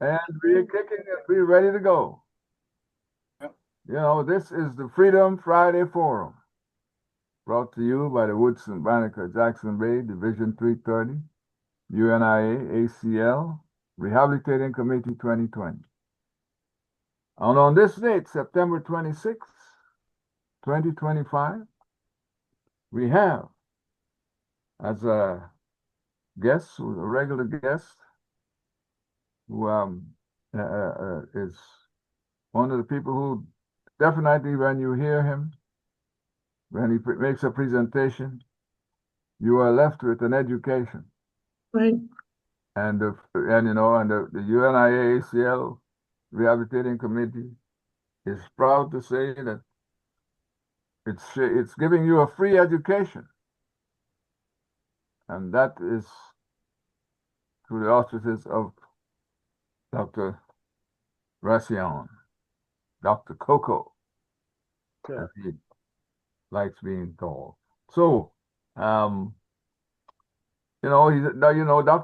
And we're kicking and we're ready to go. Yep. You know, this is the Freedom Friday Forum, brought to you by the Woodson Banneker Jackson Bay Division 330, UNIA-ACL, Rehabilitating Committee 2020. And on this date, September 26th, 2025, we have as a guest, a regular guest, who is one of the people who definitely, when you hear him, when he makes a presentation, you are left with an education. Right. And the UNIA-ACL Rehabilitating Committee is proud to say that it's giving you a free education, and that is through the auspices of Dr. Rasayon, Dr. Koko, as he likes being called. So, Dr.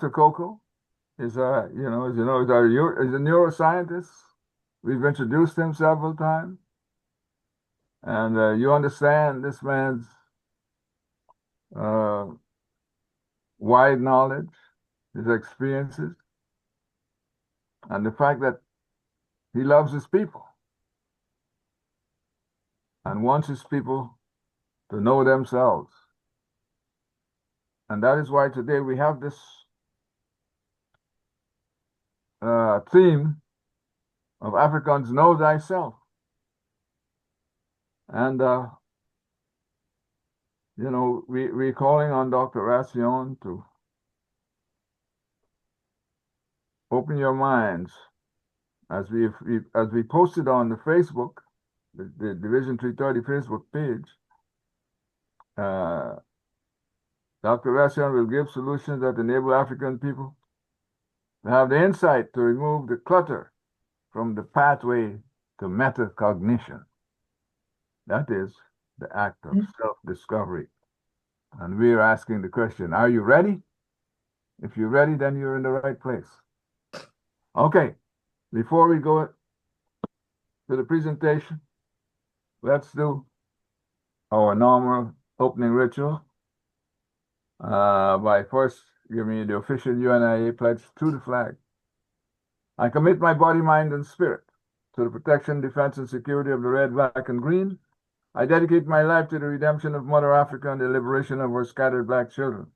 Koko is is a neuroscientist. We've introduced him several times, and you understand this man's wide knowledge, his experiences, and the fact that he loves his people and wants his people to know themselves. And that is why today we have this theme of Africans Know Thyself. And, we're calling on Dr. Rasayon to open your minds as we posted on the Facebook, the Division 330 Facebook page. Dr. Rasayon will give solutions that enable African people to have the insight to remove the clutter from the pathway to meta-cognition. That is the act of self-discovery. And we're asking the question, are you ready? If you're ready, then you're in the right place. Okay, before we go to the presentation, let's do our normal opening ritual by first giving you the official UNIA pledge to the flag. I commit my body, mind, and spirit to the protection, defense, and security of the red, black, and green. I dedicate my life to the redemption of Mother Africa and the liberation of her scattered black children.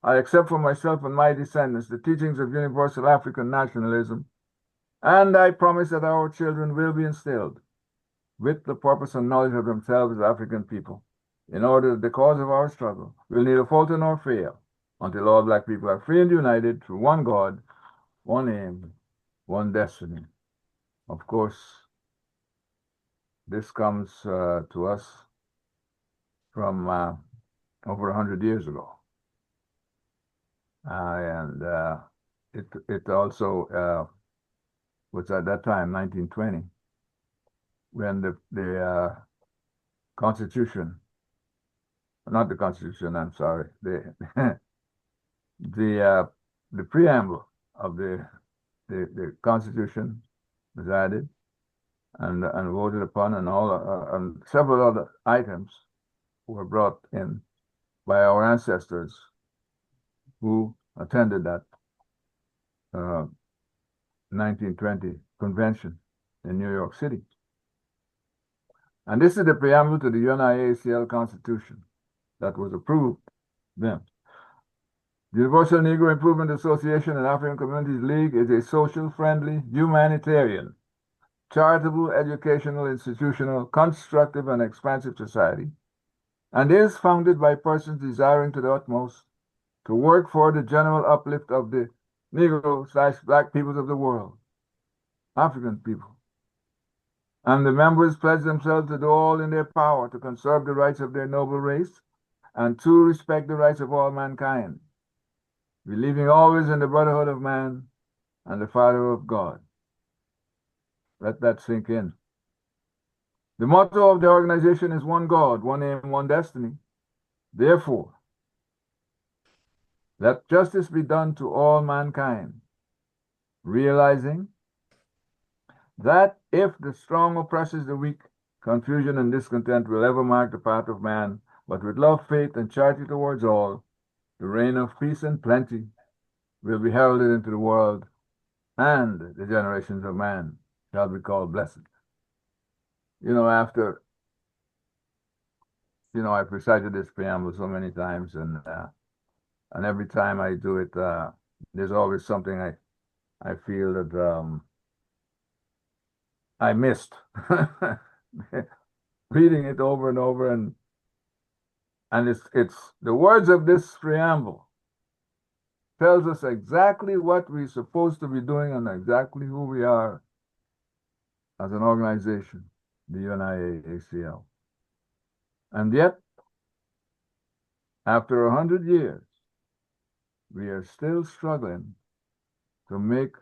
I accept for myself and my descendants the teachings of universal African nationalism, and I promise that our children will be instilled with the purpose and knowledge of themselves as African people, in order that the cause of our struggle will neither falter nor fail, until all black people are free and united through one God, one aim, one destiny. Of course, this comes to us from over 100 years ago. And it also was at that time, 1920, when the Constitution, not the Constitution, I'm sorry, the preamble of the Constitution was added and voted upon, and and several other items were brought in by our ancestors who attended that 1920 convention in New York City. And this is the preamble to the UNIA-ACL Constitution that was approved then. The Universal Negro Improvement Association and African Communities League is a social, friendly, humanitarian, charitable, educational, institutional, constructive, and expansive society, and is founded by persons desiring to the utmost to work for the general uplift of the Negro/Black peoples of the world, African people. And the members pledge themselves to do all in their power to conserve the rights of their noble race and to respect the rights of all mankind, believing always in the brotherhood of man and the Father of God. Let that sink in. The motto of the organization is one God, one aim, one destiny. Therefore, let justice be done to all mankind, realizing that if the strong oppresses the weak, confusion and discontent will ever mark the path of man, but with love, faith, and charity towards all, the reign of peace and plenty will be heralded into the world, and the generations of man shall be called blessed. After, I've recited this preamble so many times, and every time I do it, there's always something I feel that I missed. Reading it over and over, and it's the words of this preamble tells us exactly what we're supposed to be doing and exactly who we are as an organization, the UNIA-ACL. And yet, after 100 years, we are still struggling to make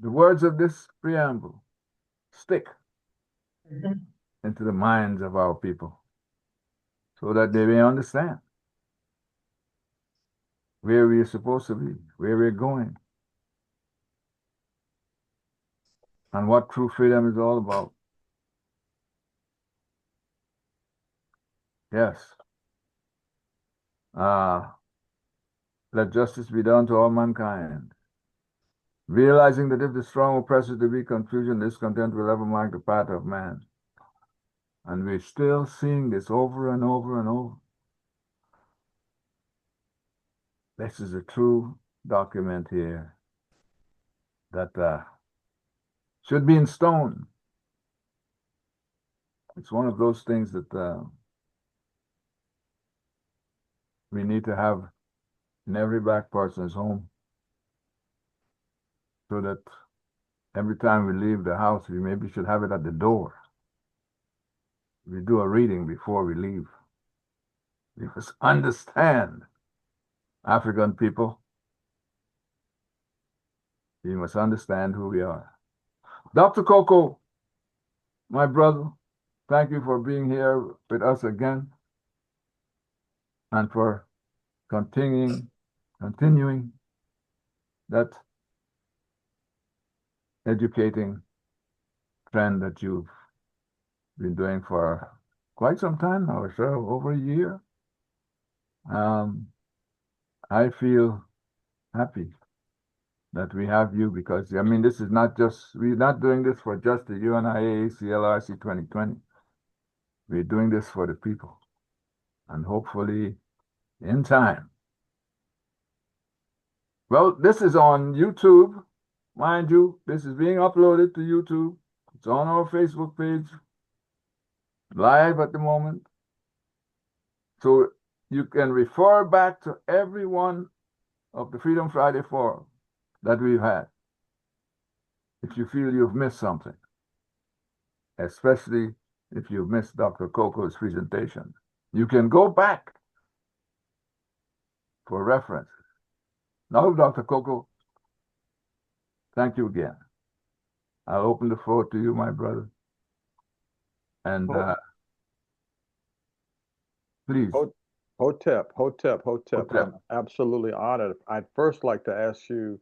the words of this preamble stick into the minds of our people so that they may understand where we are supposed to be, where we're going, and what true freedom is all about. Yes. Let justice be done to all mankind. Realizing that if the strong oppresses the weak, confusion, discontent will ever mark the path of man. And we're still seeing this over and over and over. This is a true document here that should be in stone. It's one of those things that we need to have in every black person's home, so that every time we leave the house, we maybe should have it at the door. We do a reading before we leave. We must understand, African people, we must understand who we are. Dr. Koko, my brother, thank you for being here with us again and for continuing that educating trend that you've been doing for quite some time now, sir, over a year. I feel happy that we have you, because I mean, this is not just, we're not doing this for just the UNIA-ACL RC2020. We're doing this for the people, and hopefully in time. Well, this is on YouTube, mind you. This is being uploaded to YouTube. It's on our Facebook page, live at the moment. So you can refer back to every one of the Freedom Friday Forum that we've had if you feel you've missed something, especially if you've missed Dr. Koko's presentation. You can go back for reference. Now, Dr. Koko, thank you again. I'll open the floor to you, my brother. And please. Hotep. I'm absolutely honored. I'd first like to ask you,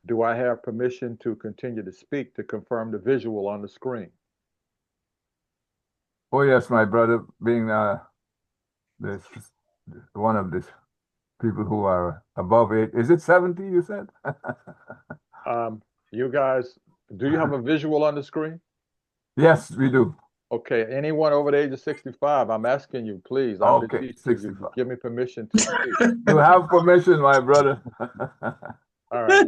do I have permission to continue to speak to confirm the visual on the screen? Oh, yes, my brother, being this one of these people who are above 8. Is it 70, you said? You guys, do you have a visual on the screen? Yes, we do. Okay, anyone over the age of 65, I'm asking you, please. I'm okay, the teacher. You give me permission to speak. You have permission, my brother. All right.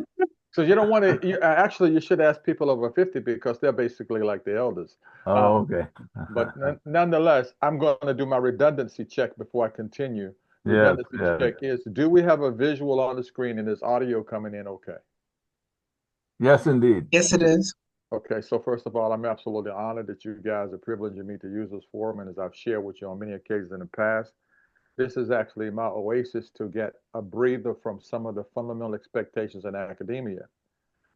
So you don't want to, actually, you should ask people over 50 because they're basically like the elders. Oh, okay. But nonetheless, I'm going to do my redundancy check before I continue. Redundancy check is, do we have a visual on the screen and is audio coming in okay? Yes, indeed. Yes, it is. Okay, so first of all, I'm absolutely honored that you guys are privileging me to use this forum, and as I've shared with you on many occasions in the past, this is actually my oasis to get a breather from some of the fundamental expectations in academia.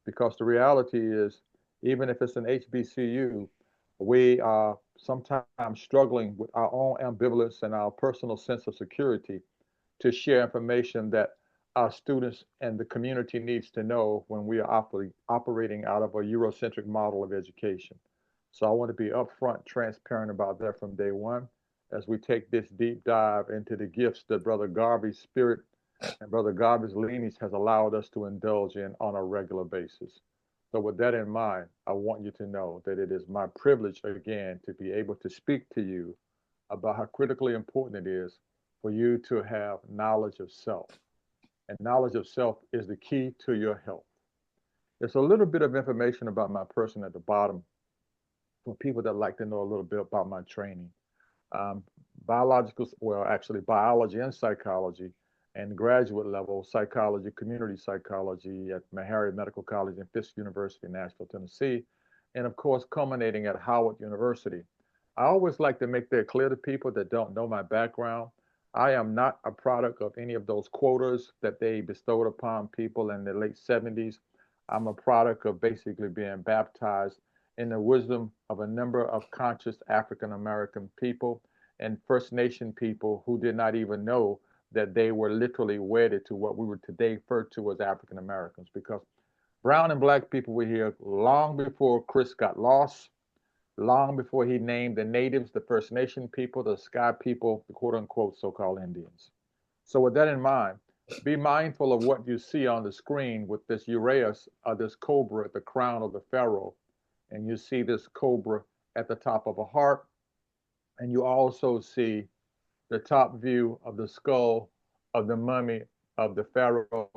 Because the reality is, even if it's an HBCU, we are sometimes struggling with our own ambivalence and our personal sense of security to share information that our students and the community needs to know when we are operating out of a Eurocentric model of education. So I want to be upfront, transparent about that from day one as we take this deep dive into the gifts that Brother Garvey's spirit and Brother Garvey's lineage has allowed us to indulge in on a regular basis. So with that in mind, I want you to know that it is my privilege again to be able to speak to you about how critically important it is for you to have knowledge of self. And knowledge of self is the key to your health. There's a little bit of information about my person at the bottom for people that like to know a little bit about my training. Um, actually biology and psychology, and graduate level psychology, community psychology at Meharry Medical College and Fisk University in Nashville, Tennessee, and of course culminating at Howard University. I always like to make that clear to people that don't know my background. I am not a product of any of those quotas that they bestowed upon people in the late 70s. I'm a product of basically being baptized in the wisdom of a number of conscious African American people and First Nation people who did not even know that they were literally wedded to what we would today refer to as African Americans, because brown and black people were here long before Chris got lost, long before he named the natives, the First Nation people, the sky people, the quote unquote so-called Indians. So with that in mind, be mindful of what you see on the screen with this uraeus, this cobra at the crown of the pharaoh, and you see this cobra at the top of a heart, and you also see the top view of the skull of the mummy of the pharaoh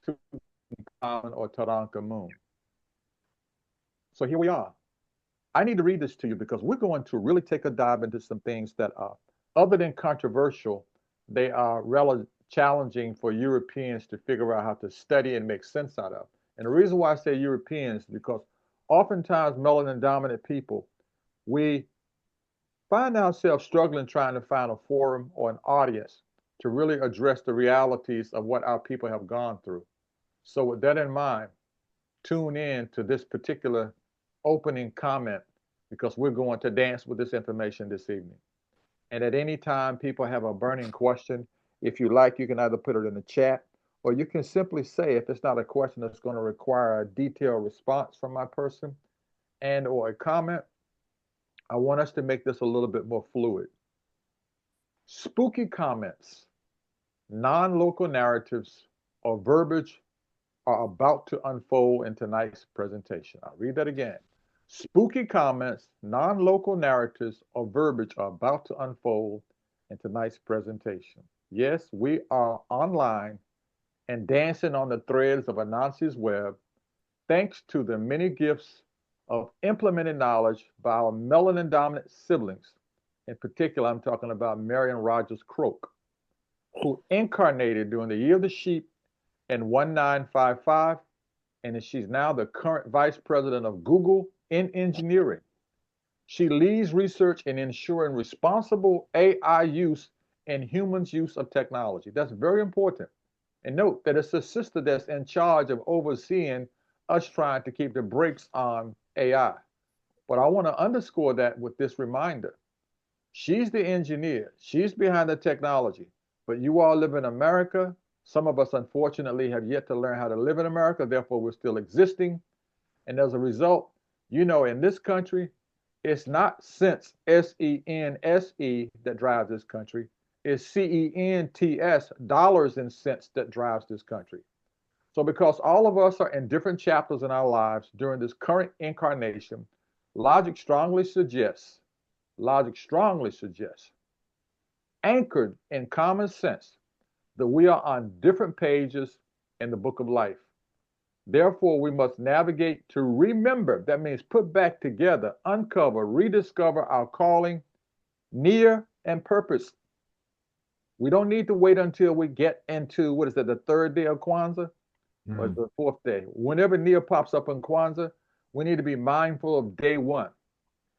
Tutankhamun or Tutankhamun. So here we are. I need to read this to you because we're going to really take a dive into some things that are, other than controversial, they are relatively challenging for Europeans to figure out how to study and make sense out of. And the reason why I say Europeans is because oftentimes melanin dominant people, we find ourselves struggling trying to find a forum or an audience to really address the realities of what our people have gone through. So with that in mind, tune in to this particular opening comment because we're going to dance with this information this evening. And at any time people have a burning question, if you like, you can either put it in the chat or you can simply say, if it's not a question that's going to require a detailed response from my person and or a comment, I want us to make this a little bit more fluid. Spooky comments, non-local narratives, or verbiage are about to unfold in tonight's presentation. I'll read that again. Spooky comments, non-local narratives, or verbiage are about to unfold in tonight's presentation. Yes, we are online and dancing on the threads of Anansi's web, thanks to the many gifts of implemented knowledge by our melanin-dominant siblings. In particular, I'm talking about Marion Rogers Croak, who incarnated during the year of the sheep in 1955, and she's now the current vice president of Google in engineering. She leads research in ensuring responsible AI use and humans' use of technology. That's very important. And note that it's a sister that's in charge of overseeing us trying to keep the brakes on AI. But I want to underscore that with this reminder. She's the engineer. She's behind the technology. But you all live in America. Some of us, unfortunately, have yet to learn how to live in America. Therefore, we're still existing. And as a result, you know, in this country, it's not sense, S-E-N-S-E, that drives this country. It's C-E-N-T-S, dollars and cents, that drives this country. So because all of us are in different chapters in our lives during this current incarnation, logic strongly suggests, anchored in common sense, that we are on different pages in the book of life. Therefore, we must navigate to remember, that means put back together, uncover, rediscover our calling, near and purpose. We don't need to wait until we get into, what is it, the third day of Kwanzaa? Or the fourth day. Whenever near pops up in Kwanzaa, we need to be mindful of day one.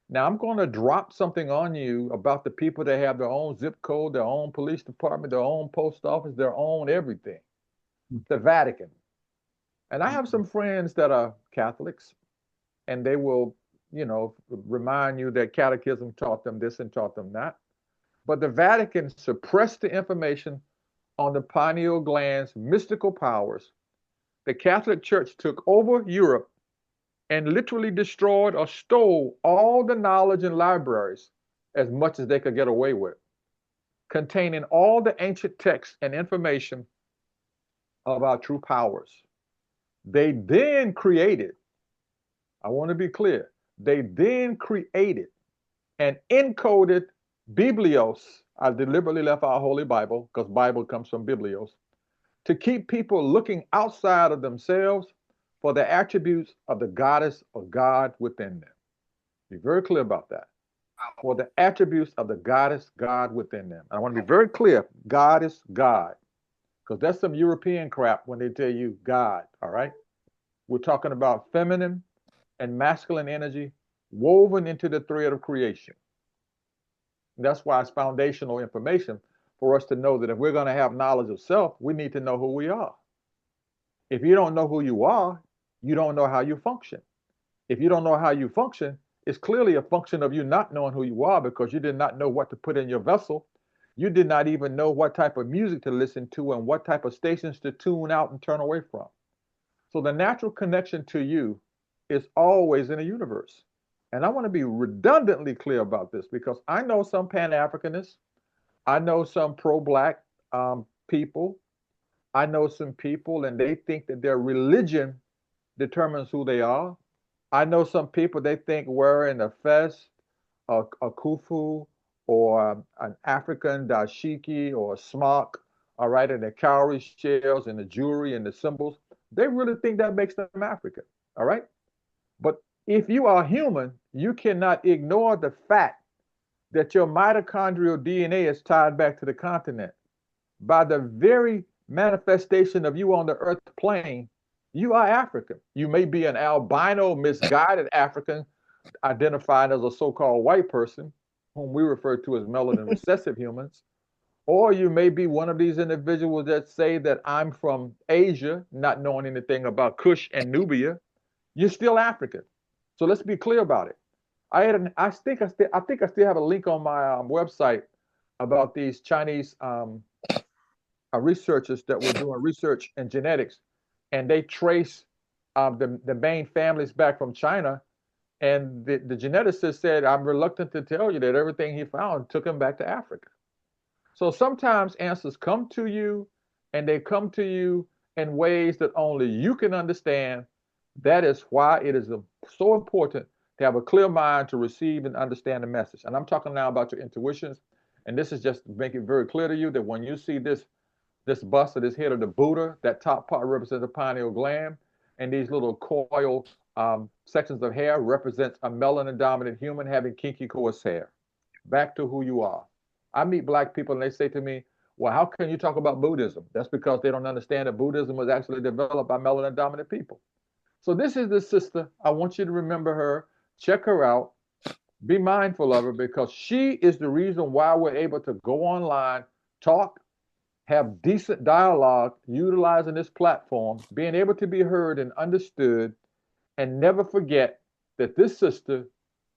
Now, I'm going to drop something on you about the people that have their own zip code, their own police department, their own post office, their own everything. The Vatican. And I have some friends that are Catholics, and they will, you know, remind you that catechism taught them this and taught them that. But the Vatican suppressed the information on the pineal gland's mystical powers, the Catholic Church took over Europe and literally destroyed or stole all the knowledge in libraries as much as they could get away with, containing all the ancient texts and information of our true powers. They then created, I want to be clear, they then created and encoded Biblios. I deliberately left out Holy Bible because Bible comes from Biblios, to keep people looking outside of themselves for the attributes of the goddess or God within them. Be very clear about that. For the attributes of the goddess God within them. And I want to be very clear, God is God. Because that's some European crap when they tell you God, all right? We're talking about feminine and masculine energy woven into the thread of creation. And that's why it's foundational information for us to know that if we're going to have knowledge of self, we need to know who we are. If you don't know who you are, you don't know how you function. If you don't know how you function, it's clearly a function of you not knowing who you are because you did not know what to put in your vessel. You did not even know what type of music to listen to and what type of stations to tune out and turn away from. So the natural connection to you is always in the universe. And I want to be redundantly clear about this because I know some Pan-Africanists, I know some pro-Black people, I know some people and they think that their religion determines who they are. I know some people, they think wearing a fez, a kufu, or an African dashiki or a smock, all right, and the cowrie shells and the jewelry and the symbols, they really think that makes them African, all right? But if you are human, you cannot ignore the fact that your mitochondrial DNA is tied back to the continent. By the very manifestation of you on the earth plane, you are African. You may be an albino, misguided African identified as a so-called white person, whom we refer to as melanin recessive humans, or you may be one of these individuals that say that I'm from Asia, not knowing anything about Kush and Nubia. You're still African. So let's be clear about it. I think I still have a link on my website about these Chinese researchers that were doing research in genetics, and they trace the main families back from China. And the geneticist said, I'm reluctant to tell you that everything he found took him back to Africa. So sometimes answers come to you, and they come to you in ways that only you can understand. That is why it is so important to have a clear mind to receive and understand the message. And I'm talking now about your intuitions. And this is just to make it very clear to you that when you see this bust of this head of the Buddha, that top part represents the pineal gland, and these little coil sections of hair represents a melanin dominant human having kinky coarse hair. Back to who you are. I meet Black people and they say to me, well, how can you talk about Buddhism? That's because they don't understand that Buddhism was actually developed by melanin dominant people. So this is the sister. I want you to remember her. Check her out. Be mindful of her because she is the reason why we're able to go online, talk, have decent dialogue, utilizing this platform, being able to be heard and understood, and never forget that this sister,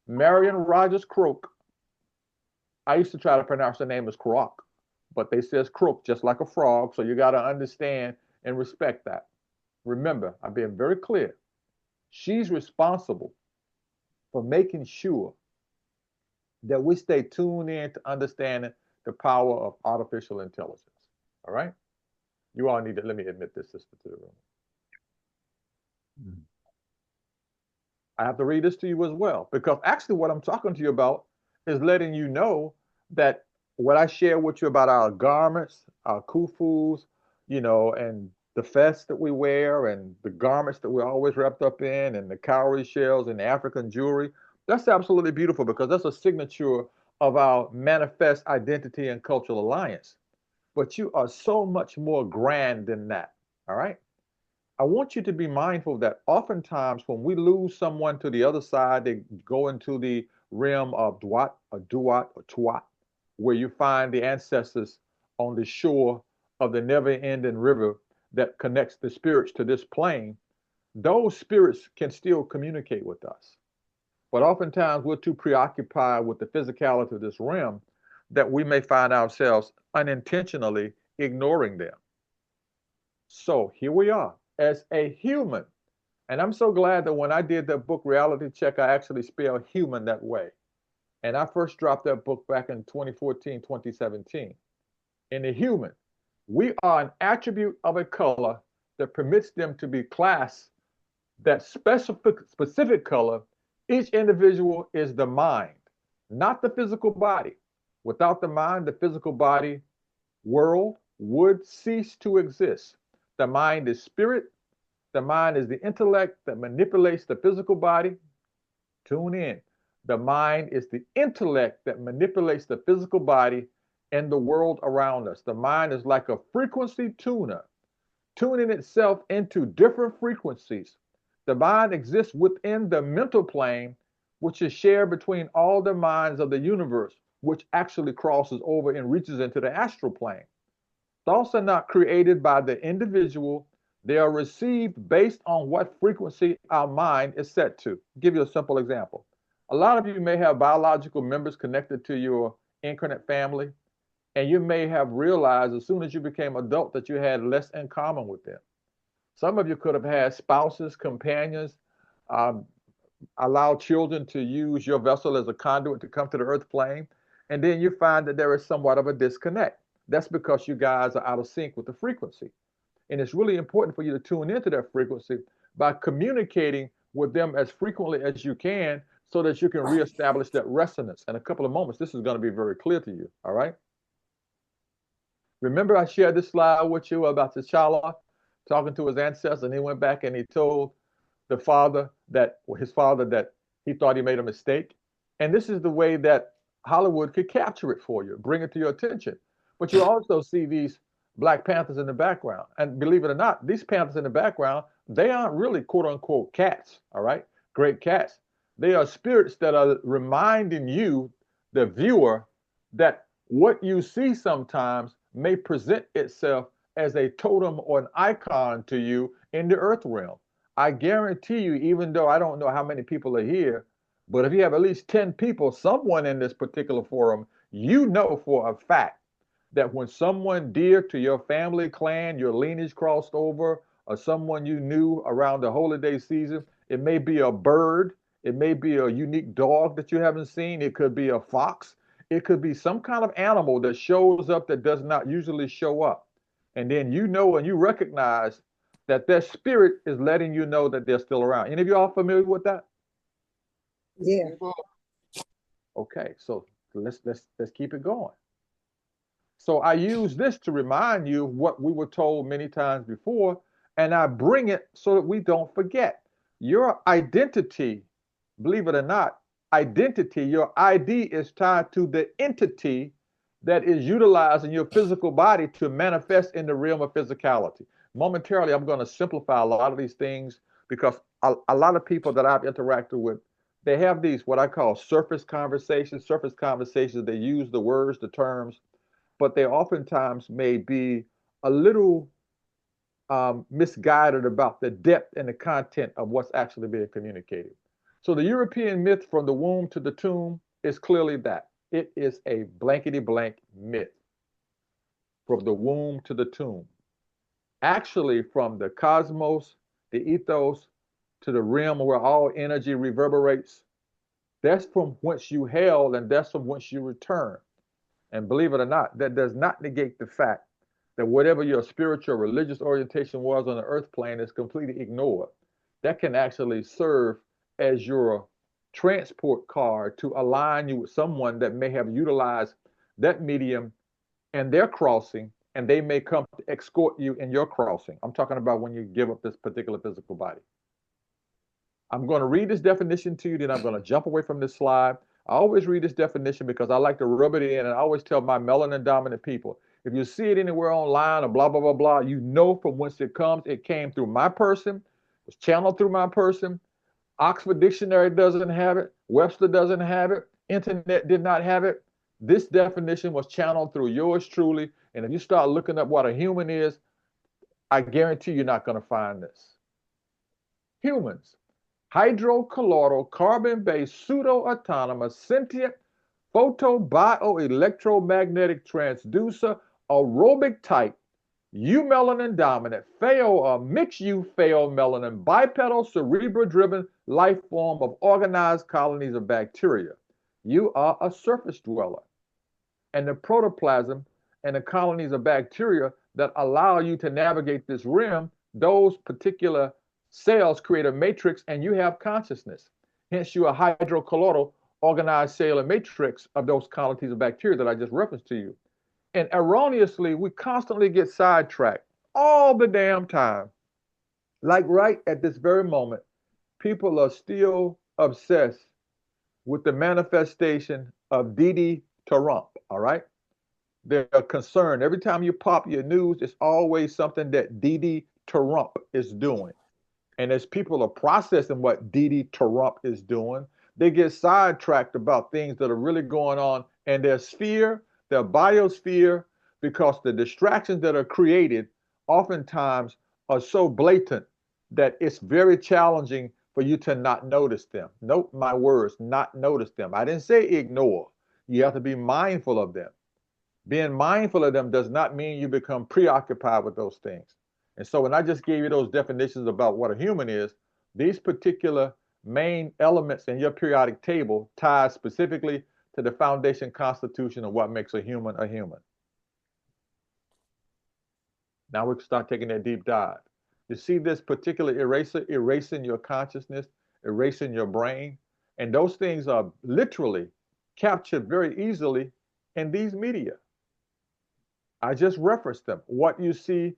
Marion Rogers Croak, I used to try to pronounce her name as Croak, but they says Croak just like a frog, so you got to understand and respect that. Remember, I'm being very clear. She's responsible for making sure that we stay tuned in to understanding the power of artificial intelligence. All right? You all need to, let me admit this sister to the room. I have to read this to you as well, because actually what I'm talking to you about is letting you know that what I share with you about our garments, our kufus, you know, and the fez that we wear and the garments that we're always wrapped up in and the cowrie shells and the African jewelry, that's absolutely beautiful because that's a signature of our manifest identity and cultural alliance. But you are so much more grand than that, all right? I want you to be mindful that oftentimes when we lose someone to the other side, they go into the realm of Duat or Duat or Tuat, where you find the ancestors on the shore of the never-ending river that connects the spirits to this plane. Those spirits can still communicate with us. But oftentimes we're too preoccupied with the physicality of this realm that we may find ourselves unintentionally ignoring them. So here we are as a human. And I'm so glad that when I did that book, Reality Check, I actually spelled human that way. And I first dropped that book back in 2014, 2017. In the human, we are an attribute of a color that permits them to be classed that specific color. Each individual is the mind, not the physical body. Without the mind, the physical body world would cease to exist. The mind is spirit. The mind is the intellect that manipulates the physical body. Tune in. The mind is the intellect that manipulates the physical body and the world around us. The mind is like a frequency tuner, tuning itself into different frequencies. The mind exists within the mental plane, which is shared between all the minds of the universe, which actually crosses over and reaches into the astral plane. Thoughts are not created by the individual. They are received based on what frequency our mind is set to. I'll give you a simple example. A lot of you may have biological members connected to your incarnate family, and you may have realized as soon as you became adult that you had less in common with them. Some of you could have had spouses, companions, allow children to use your vessel as a conduit to come to the earth plane, and then you find that there is somewhat of a disconnect. That's because you guys are out of sync with the frequency. And it's really important for you to tune into that frequency by communicating with them as frequently as you can so that you can reestablish that resonance. In a couple of moments, this is going to be very clear to you, all right? Remember I shared this slide with you about T'Challa talking to his ancestors, and he went back and he told the father that, or his father, that he thought he made a mistake. And this is the way that Hollywood could capture it for you, bring it to your attention. But you also see these Black Panthers in the background. And believe it or not, these Panthers in the background, they aren't really quote unquote cats, all right? Great cats. They are spirits that are reminding you, the viewer, that what you see sometimes may present itself as a totem or an icon to you in the earth realm. I guarantee you, even though I don't know how many people are here, but if you have at least 10 people, someone in this particular forum, you know for a fact that when someone dear to your family, clan, your lineage crossed over, or someone you knew around the holiday season, it may be a bird, it may be a unique dog that you haven't seen, it could be a fox, it could be some kind of animal that shows up that does not usually show up. And then you know and you recognize that their spirit is letting you know that they're still around. Any of you all familiar with that? Yeah. Okay, so let's keep it going. So I use this to remind you of what we were told many times before, and I bring it so that we don't forget. Your identity, believe it or not, identity, your ID is tied to the entity that is utilizing your physical body to manifest in the realm of physicality. Momentarily, I'm going to simplify a lot of these things because a lot of people that I've interacted with, they have these, what I call surface conversations. They use the words, the terms, but they oftentimes may be a little misguided about the depth and the content of what's actually being communicated. So the European myth from the womb to the tomb is clearly that. It is a blankety blank myth. From the womb to the tomb. Actually, from the cosmos, the ethos, to the realm where all energy reverberates, that's from whence you hail and that's from whence you return. And believe it or not, that does not negate the fact that whatever your spiritual religious orientation was on the earth plane is completely ignored. That can actually serve as your transport card to align you with someone that may have utilized that medium and their crossing, and they may come to escort you in your crossing. I'm talking about when you give up this particular physical body. I'm going to read this definition to you, then I'm going to jump away from this slide. I always read this definition because I like to rub it in, and I always tell my melanin dominant people, if you see it anywhere online or blah, blah, blah, blah, you know from whence it comes. It came through my person, was channeled through my person. Oxford Dictionary doesn't have it. Webster doesn't have it. Internet did not have it. This definition was channeled through yours truly. And if you start looking up what a human is, I guarantee you're not going to find this. Humans, hydrocolloidal, carbon-based, pseudo-autonomous, sentient, photobioelectromagnetic transducer, aerobic type, eumelanin dominant, mixed euphaomelanin, bipedal cerebral-driven life form of organized colonies of bacteria. You are a surface dweller. And the protoplasm and the colonies of bacteria that allow you to navigate this rim, those particular cells create a matrix and you have consciousness. Hence, you are a hydrocolloidal organized cellular matrix of those colonies of bacteria that I just referenced to you. And erroneously, we constantly get sidetracked all the damn time. Like right at this very moment, people are still obsessed with the manifestation of Didi Tarump, all right? They're concerned. Every time you pop your news, it's always something that Didi Tarump is doing. And as people are processing what Didi Tarump is doing, they get sidetracked about things that are really going on in their sphere, their biosphere, because the distractions that are created oftentimes are so blatant that it's very challenging for you to not notice them. Note my words, not notice them. I didn't say ignore. You have to be mindful of them. Being mindful of them does not mean you become preoccupied with those things. And so when I just gave you those definitions about what a human is, these particular main elements in your periodic table tie specifically to the foundation constitution of what makes a human a human. Now we can start taking that deep dive. You see this particular eraser erasing your consciousness, erasing your brain, and those things are literally captured very easily in these media. I just referenced them. What you see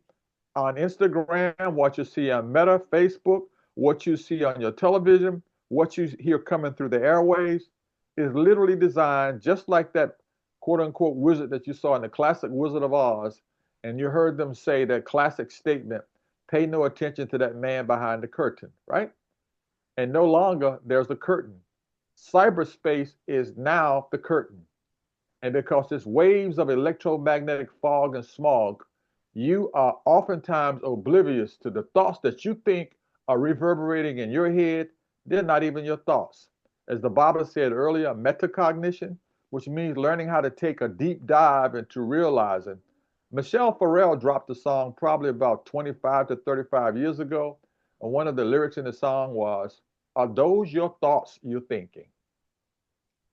on Instagram, what you see on Meta, Facebook, what you see on your television, what you hear coming through the airways is literally designed just like that quote unquote wizard that you saw in the classic Wizard of Oz. And you heard them say that classic statement, pay no attention to that man behind the curtain, right? And no longer there's a curtain. Cyberspace is now the curtain. And because there's waves of electromagnetic fog and smog, you are oftentimes oblivious to the thoughts that you think are reverberating in your head. They're not even your thoughts. As the Bible said earlier, meta-cognition, which means learning how to take a deep dive into realizing. Michelle Farrell dropped a song probably about 25 to 35 years ago. And one of the lyrics in the song was, are those your thoughts you're thinking?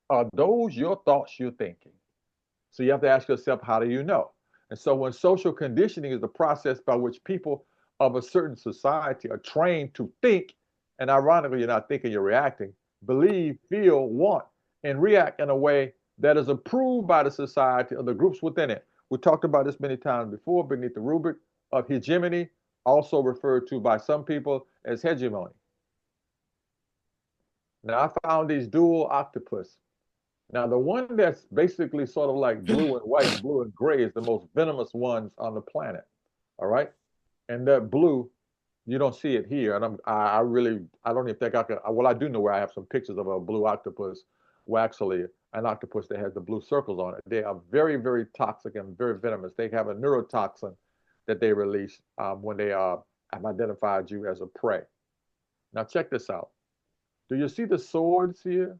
Are those your thoughts you're thinking? So you have to ask yourself, how do you know? And so when social conditioning is the process by which people of a certain society are trained to think, and ironically, you're not thinking, you're reacting, believe, feel, want, and react in a way that is approved by the society or the groups within it. We talked about this many times before beneath the rubric of hegemony, also referred to by some people as hegemony. Now, I found these dual octopus. Now, the one that's basically sort of like blue and white, blue and gray is the most venomous ones on the planet. All right. And that blue, you don't see it here. And I don't even think I can. Well, I do know where I have some pictures of a blue octopus, well, actually, an octopus that has the blue circles on it. They are very, very toxic and very venomous. They have a neurotoxin that they release when they have identified you as a prey. Now, check this out. Do you see the swords here?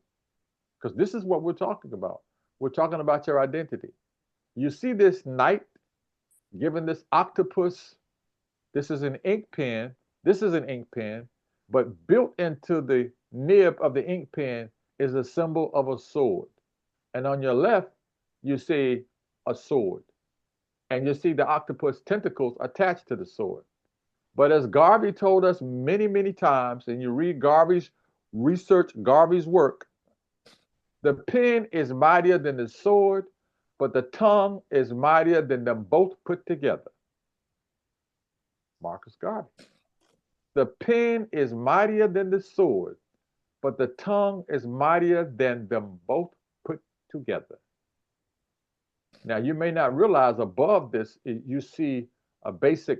Because this is what we're talking about. We're talking about your identity. You see this knight given this octopus. This is an ink pen. This is an ink pen, but built into the nib of the ink pen is a symbol of a sword. And on your left, you see a sword. And you see the octopus tentacles attached to the sword. But as Garvey told us many, many times, and you read Garvey's research, Garvey's work, the pen is mightier than the sword, but the tongue is mightier than them both put together. Marcus Garvey. The pen is mightier than the sword, but the tongue is mightier than them both put together. Now, you may not realize above this, you see a basic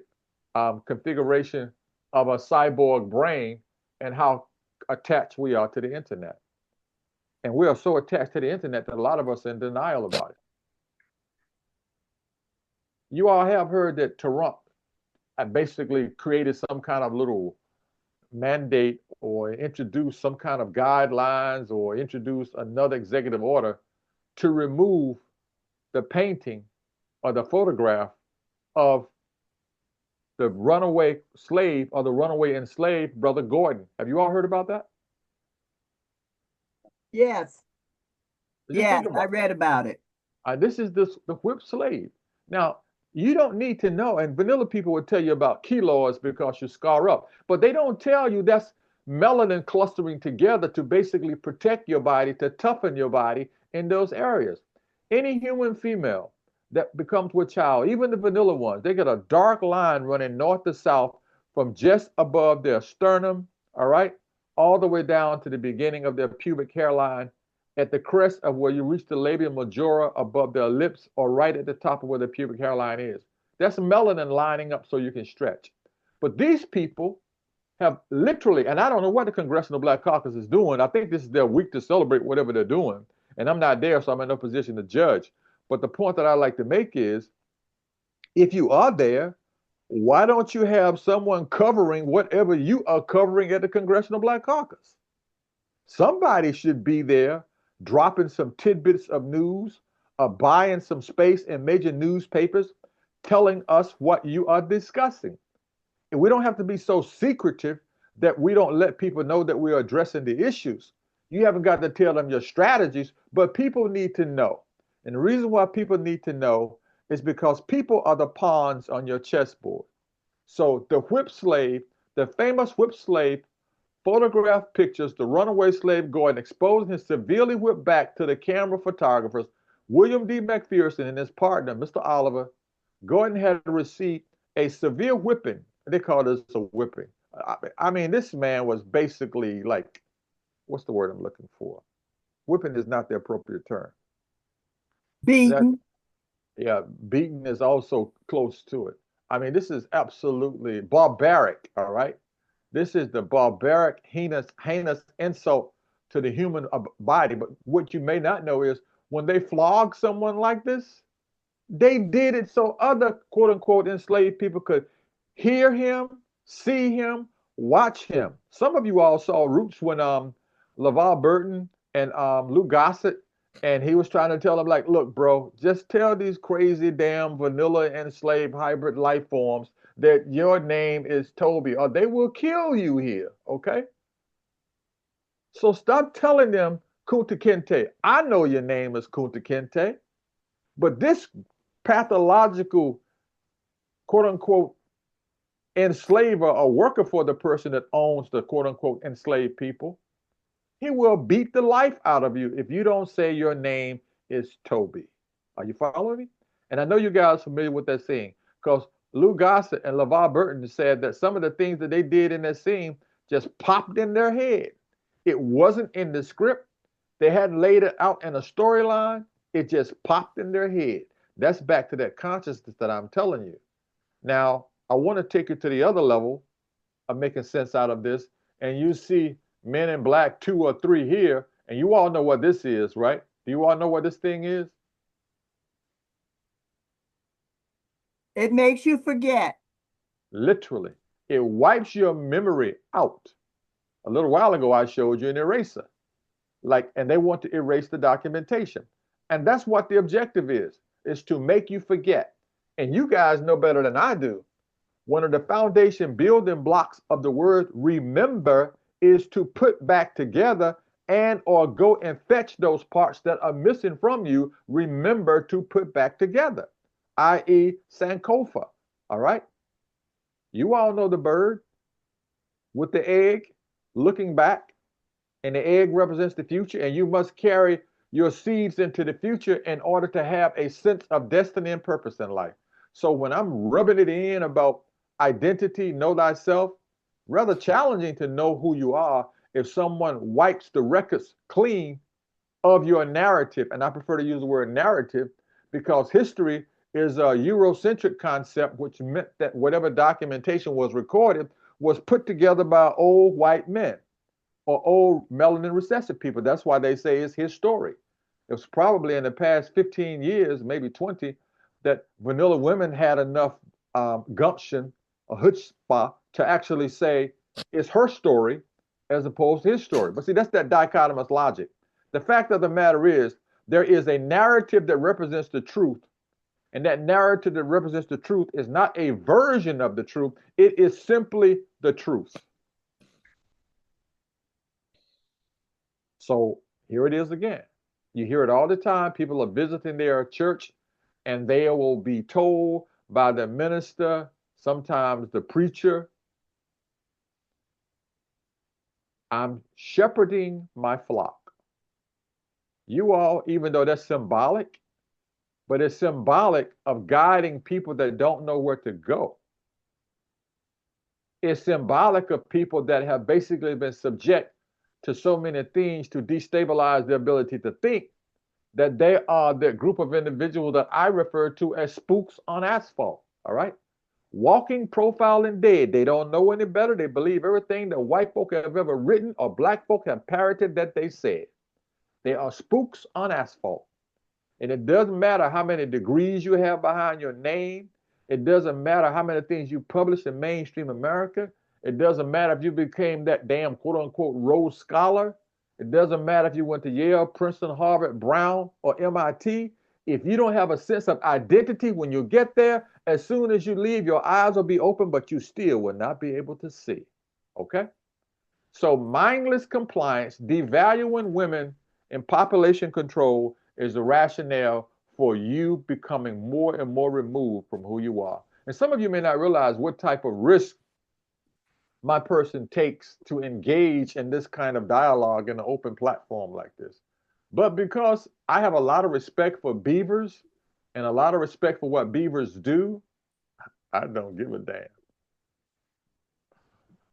configuration of a cyborg brain and how attached we are to the internet. And we are so attached to the internet that a lot of us are in denial about it. You all have heard that Trump basically created some kind of little mandate or introduced some kind of guidelines or introduced another executive order to remove the painting or the photograph of the runaway slave or the runaway enslaved Brother Gordon. Have you all heard about that? Yes. Just Yes, think about I read about it. this is the whipped slave. Now, you don't need to know, and vanilla people will tell you about keloids because you scar up, but they don't tell you that's melanin clustering together to basically protect your body, to toughen your body in those areas. Any human female that becomes with child, even the vanilla ones, they get a dark line running north to south from just above their sternum, all right, all the way down to the beginning of their pubic hairline at the crest of where you reach the labia majora above their lips or right at the top of where the pubic hairline is. That's melanin lining up so you can stretch. But these people have literally, and I don't know what the Congressional Black Caucus is doing. I think this is their week to celebrate whatever they're doing. And I'm not there, so I'm in no position to judge. But the point that I like to make is, if you are there, why don't you have someone covering whatever you are covering at the Congressional Black Caucus? Somebody should be there dropping some tidbits of news, buying some space in major newspapers, telling us what you are discussing. And we don't have to be so secretive that we don't let people know that we're addressing the issues. You haven't got to tell them your strategies, but people need to know. And the reason why people need to know is because people are the pawns on your chessboard. So the whip slave, the famous whip slave, photographed pictures the runaway slave Gordon exposing his severely whipped back to the camera photographers, William D. McPherson and his partner, Mr. Oliver. Gordon had received a severe whipping. They call this a whipping. I mean, this man was basically like, what's the word I'm looking for? Whipping is not the appropriate term. Beaten. Yeah, beaten is also close to it. I mean, this is absolutely barbaric, all right? This is the barbaric, heinous insult to the human body. But what you may not know is when they flog someone like this, they did it so other quote unquote enslaved people could hear him, see him, watch him. Some of you all saw Roots when LeVar Burton and Lou Gossett, and he was trying to tell them, like, look, bro, just tell these crazy damn vanilla enslaved hybrid life forms that your name is Toby, or they will kill you here, okay? So stop telling them Kunta Kinte. I know your name is Kunta Kinte, but this pathological, quote unquote, enslaver or worker for the person that owns the quote unquote enslaved people, he will beat the life out of you if you don't say your name is Toby. Are you following me? And I know you guys are familiar with that scene because Lou Gossett and LeVar Burton said that some of the things that they did in that scene just popped in their head. It wasn't in the script. They hadn't laid it out in a storyline. It just popped in their head. That's back to that consciousness that I'm telling you. Now, I want to take you to the other level of making sense out of this. And you see Men in Black 2 or 3 here, and you all know what this is, right? Do you all know what this thing is? It makes you forget. Literally. It wipes your memory out. A little while ago, I showed you an eraser. And they want to erase the documentation. And that's what the objective is to make you forget. And you guys know better than I do. One of the foundation building blocks of the word remember is to put back together and or go and fetch those parts that are missing from you. Remember to put back together, i.e. Sankofa, all right? You all know the bird with the egg looking back, and the egg represents the future, and you must carry your seeds into the future in order to have a sense of destiny and purpose in life. So when I'm rubbing it in about identity, know thyself, rather challenging to know who you are if someone wipes the records clean of your narrative. And I prefer to use the word narrative because history is a Eurocentric concept, which meant that whatever documentation was recorded was put together by old white men or old melanin recessive people. That's why they say it's his story. It was probably in the past 15 years, maybe 20, that vanilla women had enough gumption or chutzpah to actually say it's her story as opposed to his story. But see, that's that dichotomous logic. The fact of the matter is, there is a narrative that represents the truth, And that narrative that represents the truth is not a version of the truth. It is simply the truth. So here it is again. You hear it all the time. People are visiting their church and they will be told by the minister, sometimes the preacher, I'm shepherding my flock. You all, even though that's symbolic, but it's symbolic of guiding people that don't know where to go. It's symbolic of people that have basically been subject to so many things to destabilize their ability to think, that they are the group of individuals that I refer to as spooks on asphalt. All right? Walking, profiling dead. They don't know any better. They believe everything that white folk have ever written or black folk have parroted that they said. They are spooks on asphalt. And it doesn't matter how many degrees you have behind your name. It doesn't matter how many things you publish in mainstream America. It doesn't matter if you became that damn quote unquote Rhodes Scholar. It doesn't matter if you went to Yale, Princeton, Harvard, Brown, or MIT. If you don't have a sense of identity when you get there, as soon as you leave, your eyes will be open, but you still will not be able to see. Okay? So mindless compliance, devaluing women, and population control is the rationale for you becoming more and more removed from who you are. And some of you may not realize what type of risk my person takes to engage in this kind of dialogue in an open platform like this. But because I have a lot of respect for beavers and a lot of respect for what beavers do, I don't give a damn.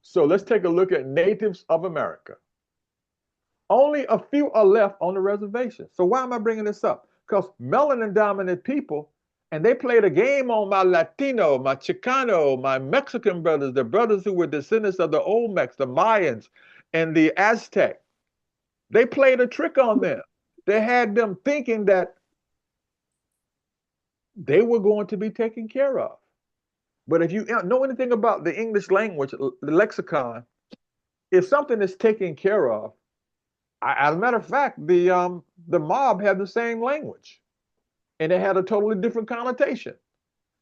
So let's take a look at natives of America. Only a few are left on the reservation. So why am I bringing this up? Because melanin dominant people, and they played a game on my Latino, my Chicano, my Mexican brothers, the brothers who were descendants of the Olmecs, the Mayans, and the Aztec. They played a trick on them. They had them thinking that they were going to be taken care of. But if you know anything about the English language, the lexicon, if something is taken care of, as a matter of fact, the mob had the same language, and it had a totally different connotation.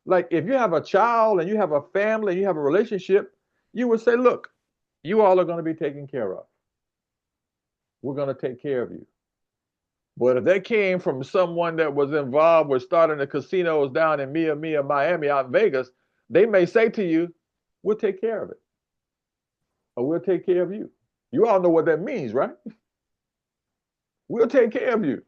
Like if you have a child and you have a family and you have a relationship, you would say, look, you all are going to be taken care of. We're going to take care of you. But if they came from someone that was involved with starting the casinos down in Mia, Miami, out in Vegas, they may say to you, we'll take care of it. Or we'll take care of you. You all know what that means, right? We'll take care of you.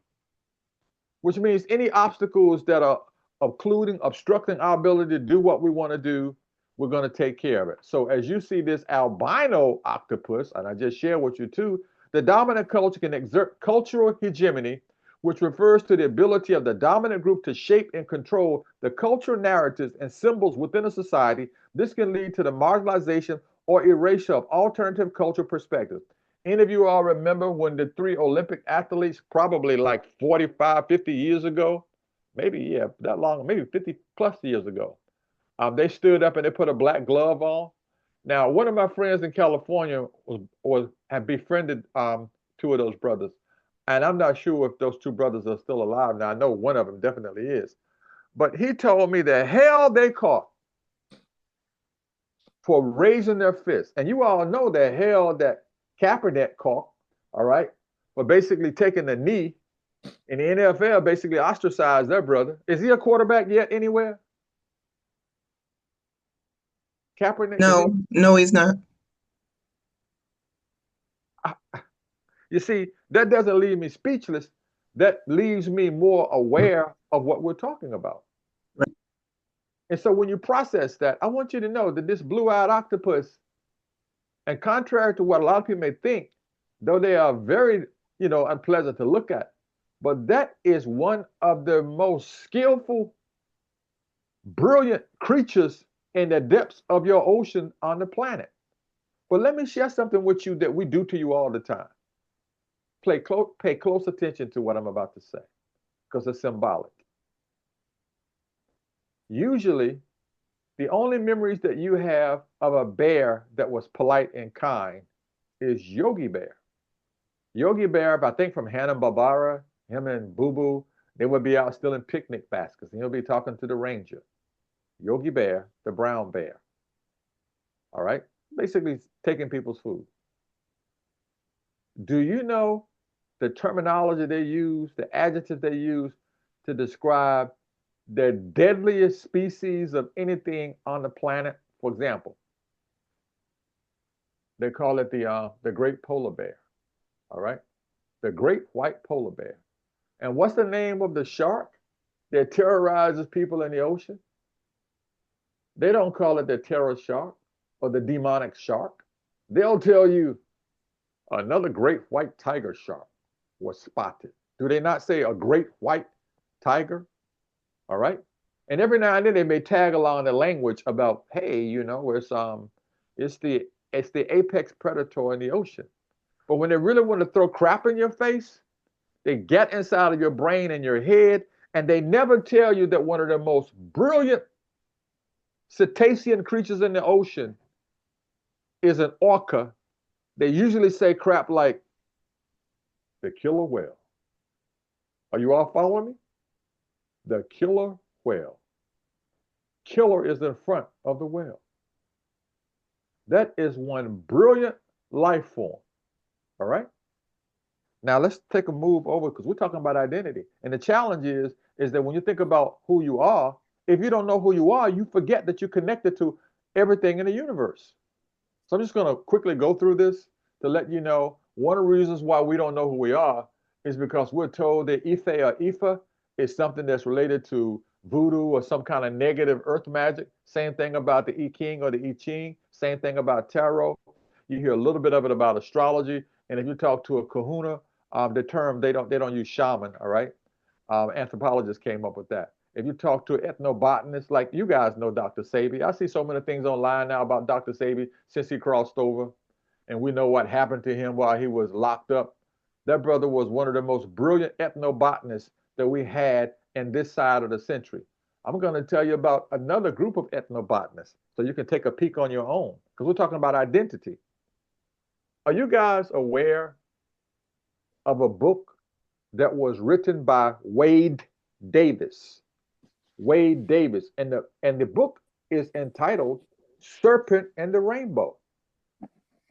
Which means any obstacles that are obstructing our ability to do what we want to do, we're going to take care of it. So as you see this albino octopus, and I just shared with you too, the dominant culture can exert cultural hegemony, which refers to the ability of the dominant group to shape and control the cultural narratives and symbols within a society. This can lead to the marginalization or erasure of alternative cultural perspectives. Any of you all remember when the 3 Olympic athletes, probably like 45, 50 years ago, maybe, yeah, that long, maybe 50 plus years ago, they stood up and they put a black glove on. Now, one of my friends in California had befriended 2 of those brothers. And I'm not sure if those 2 brothers are still alive. Now, I know one of them definitely is. But he told me the hell they caught for raising their fists. And you all know the hell that Kaepernick caught, all right, for basically taking the knee, and the NFL basically ostracized their brother. Is he a quarterback yet anywhere? Kaepernick? No, he's not. You see, that doesn't leave me speechless. That leaves me more aware of what we're talking about. Right. And so when you process that, I want you to know that this blue-eyed octopus, and contrary to what a lot of people may think, though they are very, unpleasant to look at, but that is one of the most skillful, brilliant creatures in the depths of your ocean on the planet. But let me share something with you that we do to you all the time. Pay close attention to what I'm about to say, because it's symbolic. Usually, the only memories that you have of a bear that was polite and kind is Yogi Bear. Yogi Bear, I think from Hanna-Barbera, him and Boo Boo, They would be out stealing picnic baskets, and he'll be talking to the ranger, Yogi Bear, the brown bear. All right? Basically taking people's food. Do you know the terminology they use, the adjectives they use to describe the deadliest species of anything on the planet? For example, they call it the great polar bear. All right? The great white polar bear. And what's the name of the shark that terrorizes people in the ocean? They don't call it the terror shark or the demonic shark. They'll tell you another great white tiger shark was spotted. Do they not say a great white tiger? All right. And every now and then they may tag along the language about, hey, you know, it's the apex predator in the ocean. But when they really want to throw crap in your face, they get inside of your brain and your head, and they never tell you that one of the most brilliant cetacean creatures in the ocean is an orca. They usually say crap like the killer whale. Are you all following me? The killer whale. Killer is in front of the whale. That is one brilliant life form. All right? Now let's take a move over because we're talking about identity. And the challenge is that when you think about who you are, if you don't know who you are, you forget that you're connected to everything in the universe. So I'm just going to quickly go through this to let you know one of the reasons why we don't know who we are is because we're told that Ife or Ifa is something that's related to voodoo or some kind of negative earth magic. Same thing about the I Ching or the I Ching. Same thing about tarot. You hear a little bit of it about astrology. And if you talk to a kahuna, the term they don't use shaman, all right? Anthropologists came up with that. If you talk to an ethnobotanist, like you guys know Dr. Sebi, I see so many things online now about Dr. Sebi since he crossed over, and we know what happened to him while he was locked up. That brother was one of the most brilliant ethnobotanists that we had in this side of the century. I'm going to tell you about another group of ethnobotanists so you can take a peek on your own, because we're talking about identity. Are you guys aware of a book that was written by Wade Davis? Wade Davis. And the book is entitled Serpent and the Rainbow.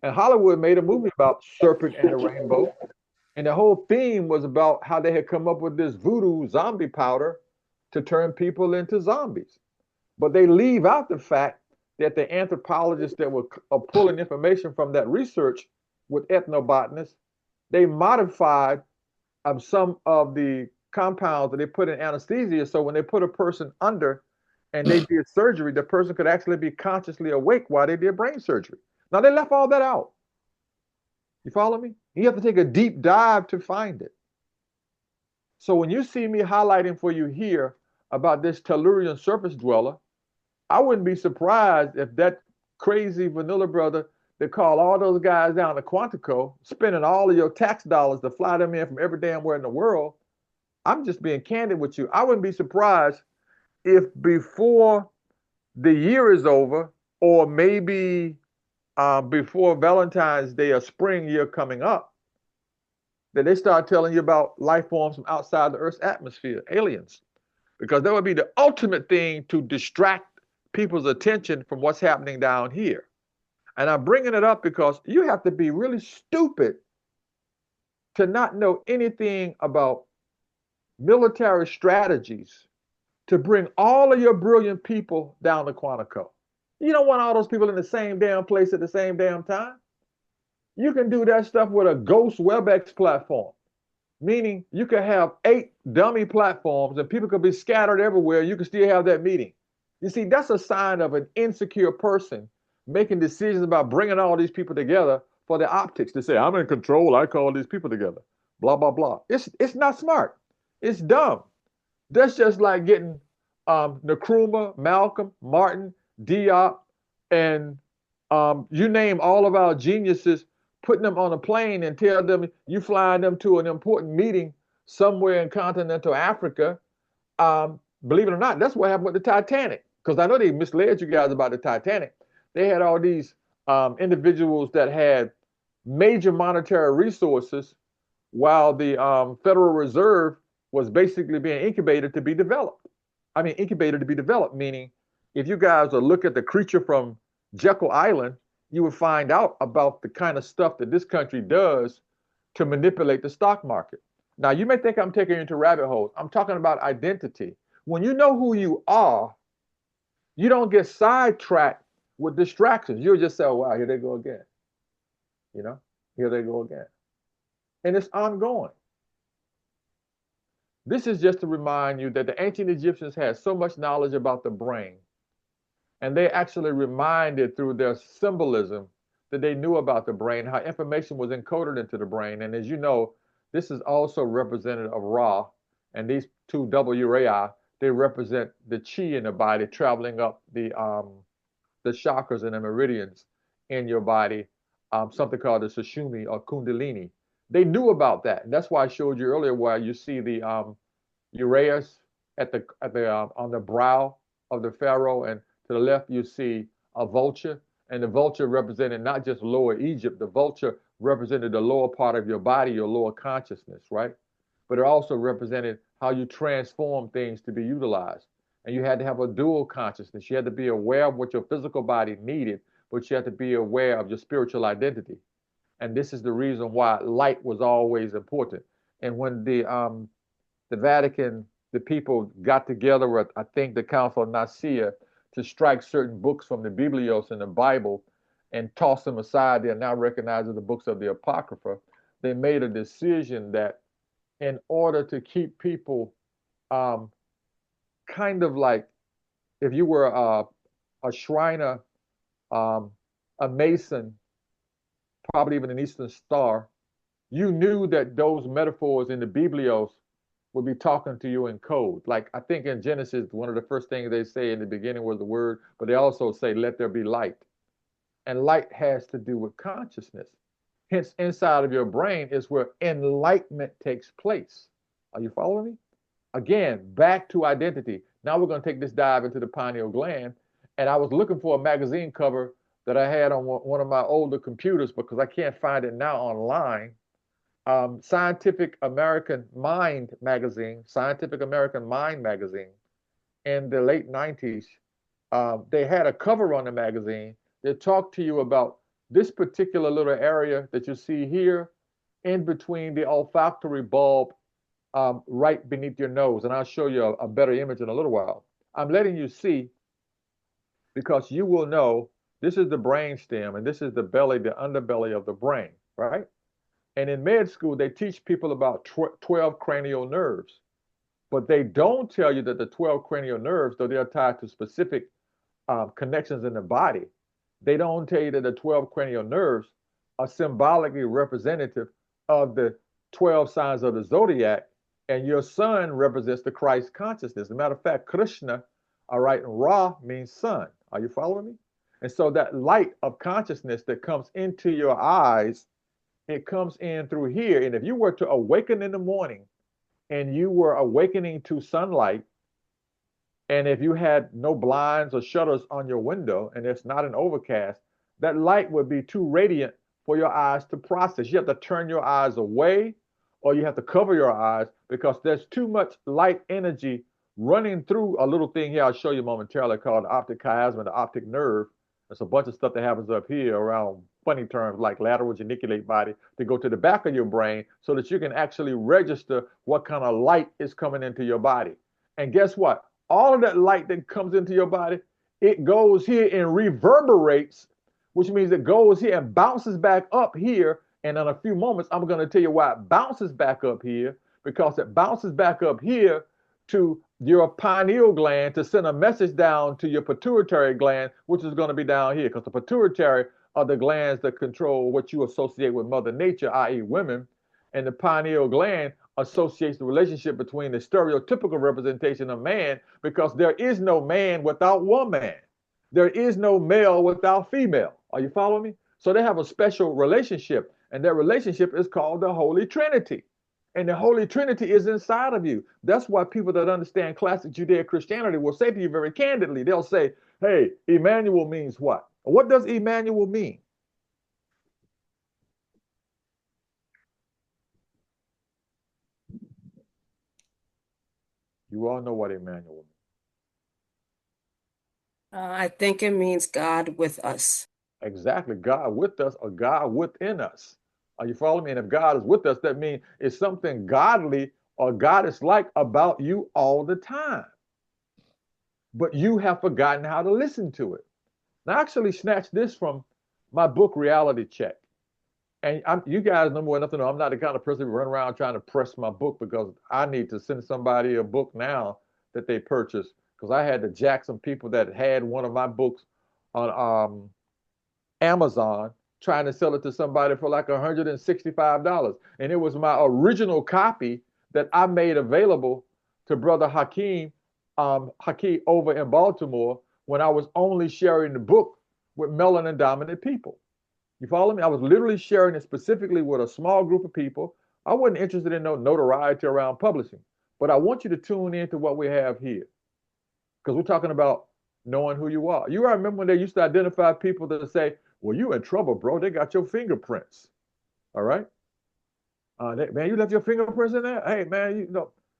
And Hollywood made a movie about Serpent and the Rainbow. And the whole theme was about how they had come up with this voodoo zombie powder to turn people into zombies. But they leave out the fact that the anthropologists that were pulling information from that research with ethnobotanists, they modified some of the compounds that they put in anesthesia. So when they put a person under and they did surgery, the person could actually be consciously awake while they did brain surgery. Now they left all that out. You follow me? You have to take a deep dive to find it. So when you see me highlighting for you here about this Tellurian surface dweller, I wouldn't be surprised if that crazy vanilla brother that called all those guys down to Quantico, spending all of your tax dollars to fly them in from every damn where in the world. I'm just being candid with you. I wouldn't be surprised if before the year is over, or maybe before Valentine's Day or spring year coming up, that they start telling you about life forms from outside the Earth's atmosphere, aliens. Because that would be the ultimate thing to distract people's attention from what's happening down here. And I'm bringing it up because you have to be really stupid to not know anything about military strategies to bring all of your brilliant people down to Quantico. You don't want all those people in the same damn place at the same damn time. You can do that stuff with a ghost WebEx platform, meaning you could have 8 dummy platforms and people could be scattered everywhere. You can still have that meeting. You see, that's a sign of an insecure person making decisions about bringing all these people together for the optics to say, I'm in control, I call these people together, blah, blah, blah. It's not smart. It's dumb. That's just like getting Nkrumah, Malcolm, Martin, Diop, and you name all of our geniuses, putting them on a plane and tell them you flying them to an important meeting somewhere in continental Africa. Believe it or not, that's what happened with the Titanic. Because I know they misled you guys about the Titanic. They had all these individuals that had major monetary resources while the Federal Reserve was basically being incubated to be developed. I mean, incubated to be developed, meaning if you guys will look at the creature from Jekyll Island, you would find out about the kind of stuff that this country does to manipulate the stock market. Now, you may think I'm taking you into rabbit holes. I'm talking about identity. When you know who you are, you don't get sidetracked with distractions. You'll just say, oh, wow, here they go again. You know, here they go again. And it's ongoing. This is just to remind you that the ancient Egyptians had so much knowledge about the brain, and they actually reminded through their symbolism that they knew about the brain, how information was encoded into the brain. And as you know, this is also representative of Ra, and these two W-Rai, they represent the chi in the body traveling up the chakras and the meridians in your body, something called the Sushumni or Kundalini. They knew about that, and that's why I showed you earlier where you see the Uraeus on the brow of the pharaoh, and to the left you see a vulture, and the vulture represented not just Lower Egypt. The vulture represented the lower part of your body, your lower consciousness, right? But it also represented how you transform things to be utilized. And you had to have a dual consciousness. You had to be aware of what your physical body needed, but you had to be aware of your spiritual identity. And this is the reason why light was always important. And when the Vatican, the people got together with, I think, the Council of Nicaea to strike certain books from the Biblios in the Bible and toss them aside, they're now recognized as the books of the Apocrypha. They made a decision that in order to keep people kind of like, if you were a Shriner, a Mason, probably even an Eastern Star, you knew that those metaphors in the Biblios would be talking to you in code. Like I think in Genesis, one of the first things they say in the beginning was the word, but they also say, let there be light. And light has to do with consciousness. Hence, inside of your brain is where enlightenment takes place. Are you following me? Again, back to identity. Now we're going to take this dive into the pineal gland. And I was looking for a magazine cover that I had on one of my older computers because I can't find it now online. Scientific American Mind magazine, in the late 90s, they had a cover on the magazine that talked to you about this particular little area that you see here in between the olfactory bulb right beneath your nose. And I'll show you a better image in a little while. I'm letting you see because you will know this is the brain stem and this is the belly, the underbelly of the brain, right? And in med school, they teach people about 12 cranial nerves, but they don't tell you that the 12 cranial nerves, though they're tied to specific connections in the body, they don't tell you that the 12 cranial nerves are symbolically representative of the 12 signs of the zodiac, and your sun represents the Christ consciousness. As a matter of fact, Krishna, all right, and Ra means sun. Are you following me? And so that light of consciousness that comes into your eyes, it comes in through here. And if you were to awaken in the morning and you were awakening to sunlight, and if you had no blinds or shutters on your window and it's not an overcast, that light would be too radiant for your eyes to process. You have to turn your eyes away or you have to cover your eyes because there's too much light energy running through a little thing here I'll show you momentarily called the optic chiasma, the optic nerve. There's a bunch of stuff that happens up here around funny terms like lateral geniculate body to go to the back of your brain so that you can actually register what kind of light is coming into your body. And guess what? All of that light that comes into your body, it goes here and reverberates, which means it goes here and bounces back up here. And in a few moments, I'm going to tell you why it bounces back up here, because it bounces back up here to your pineal gland to send a message down to your pituitary gland, which is going to be down here, because the pituitary are the glands that control what you associate with Mother Nature, i.e. women, and the pineal gland associates the relationship between the stereotypical representation of man, because there is no man without woman. There is no male without female. Are you following me? So they have a special relationship, and that relationship is called the Holy Trinity. And the Holy Trinity is inside of you. That's why people that understand classic Judeo-Christianity will say to you very candidly, they'll say, hey, Emmanuel means what? What does Emmanuel mean? You all know what Emmanuel means. I think it means God with us. Exactly. God with us or God within us. Are you following me? And if God is with us, that means it's something godly or God is like about you all the time. But you have forgotten how to listen to it. Now, I actually snatched this from my book, Reality Check. And you guys know well enough to know I'm not the kind of person who run around trying to press my book because I need to send somebody a book now that they purchase because I had to jack some people that had one of my books on Amazon trying to sell it to somebody for like $165. And it was my original copy that I made available to Brother Hakeem over in Baltimore when I was only sharing the book with melanin dominant people. You follow me? I was literally sharing it specifically with a small group of people. I wasn't interested in no notoriety around publishing, but I want you to tune into what we have here because we're talking about knowing who you are. You remember when they used to identify people that say, well, you in trouble, bro. They got your fingerprints. All right. Man, you left your fingerprints in there? Hey, man,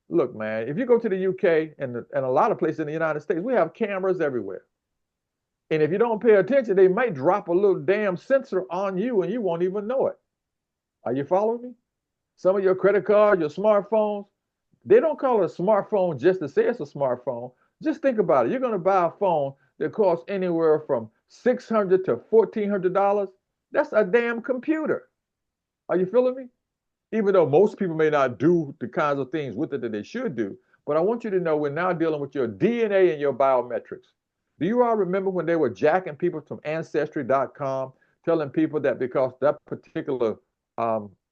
look, man, if you go to the UK and a lot of places in the United States, we have cameras everywhere. And if you don't pay attention, they might drop a little damn sensor on you and you won't even know it. Are you following me? Some of your credit cards, your smartphones, they don't call it a smartphone just to say it's a smartphone. Just think about it. You're going to buy a phone that costs anywhere from $600 to $1,400. That's a damn computer. Are you feeling me? Even though most people may not do the kinds of things with it that they should do. But I want you to know we're now dealing with your DNA and your biometrics. Do you all remember when they were jacking people from Ancestry.com, telling people that because that particular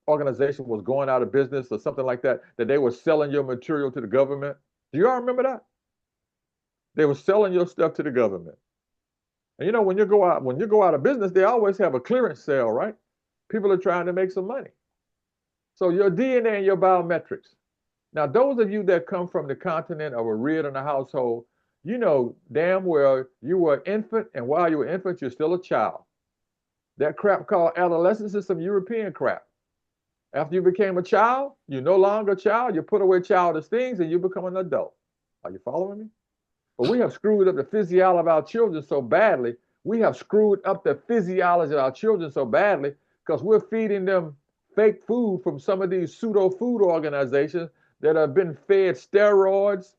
organization was going out of business or something like that, that they were selling your material to the government? Do you all remember that? They were selling your stuff to the government. And you know, when you go out of business, they always have a clearance sale, right? People are trying to make some money. So your DNA and your biometrics. Now, those of you that come from the continent or were reared in a household, you know damn well you were an infant, and while you were an infant, you're still a child. That crap called adolescence is some European crap. After you became a child, you're no longer a child. You put away childish things and you become an adult. Are you following me? But we have screwed up the physiology of our children so badly. We have screwed up the physiology of our children so badly because we're feeding them fake food from some of these pseudo food organizations that have been fed steroids,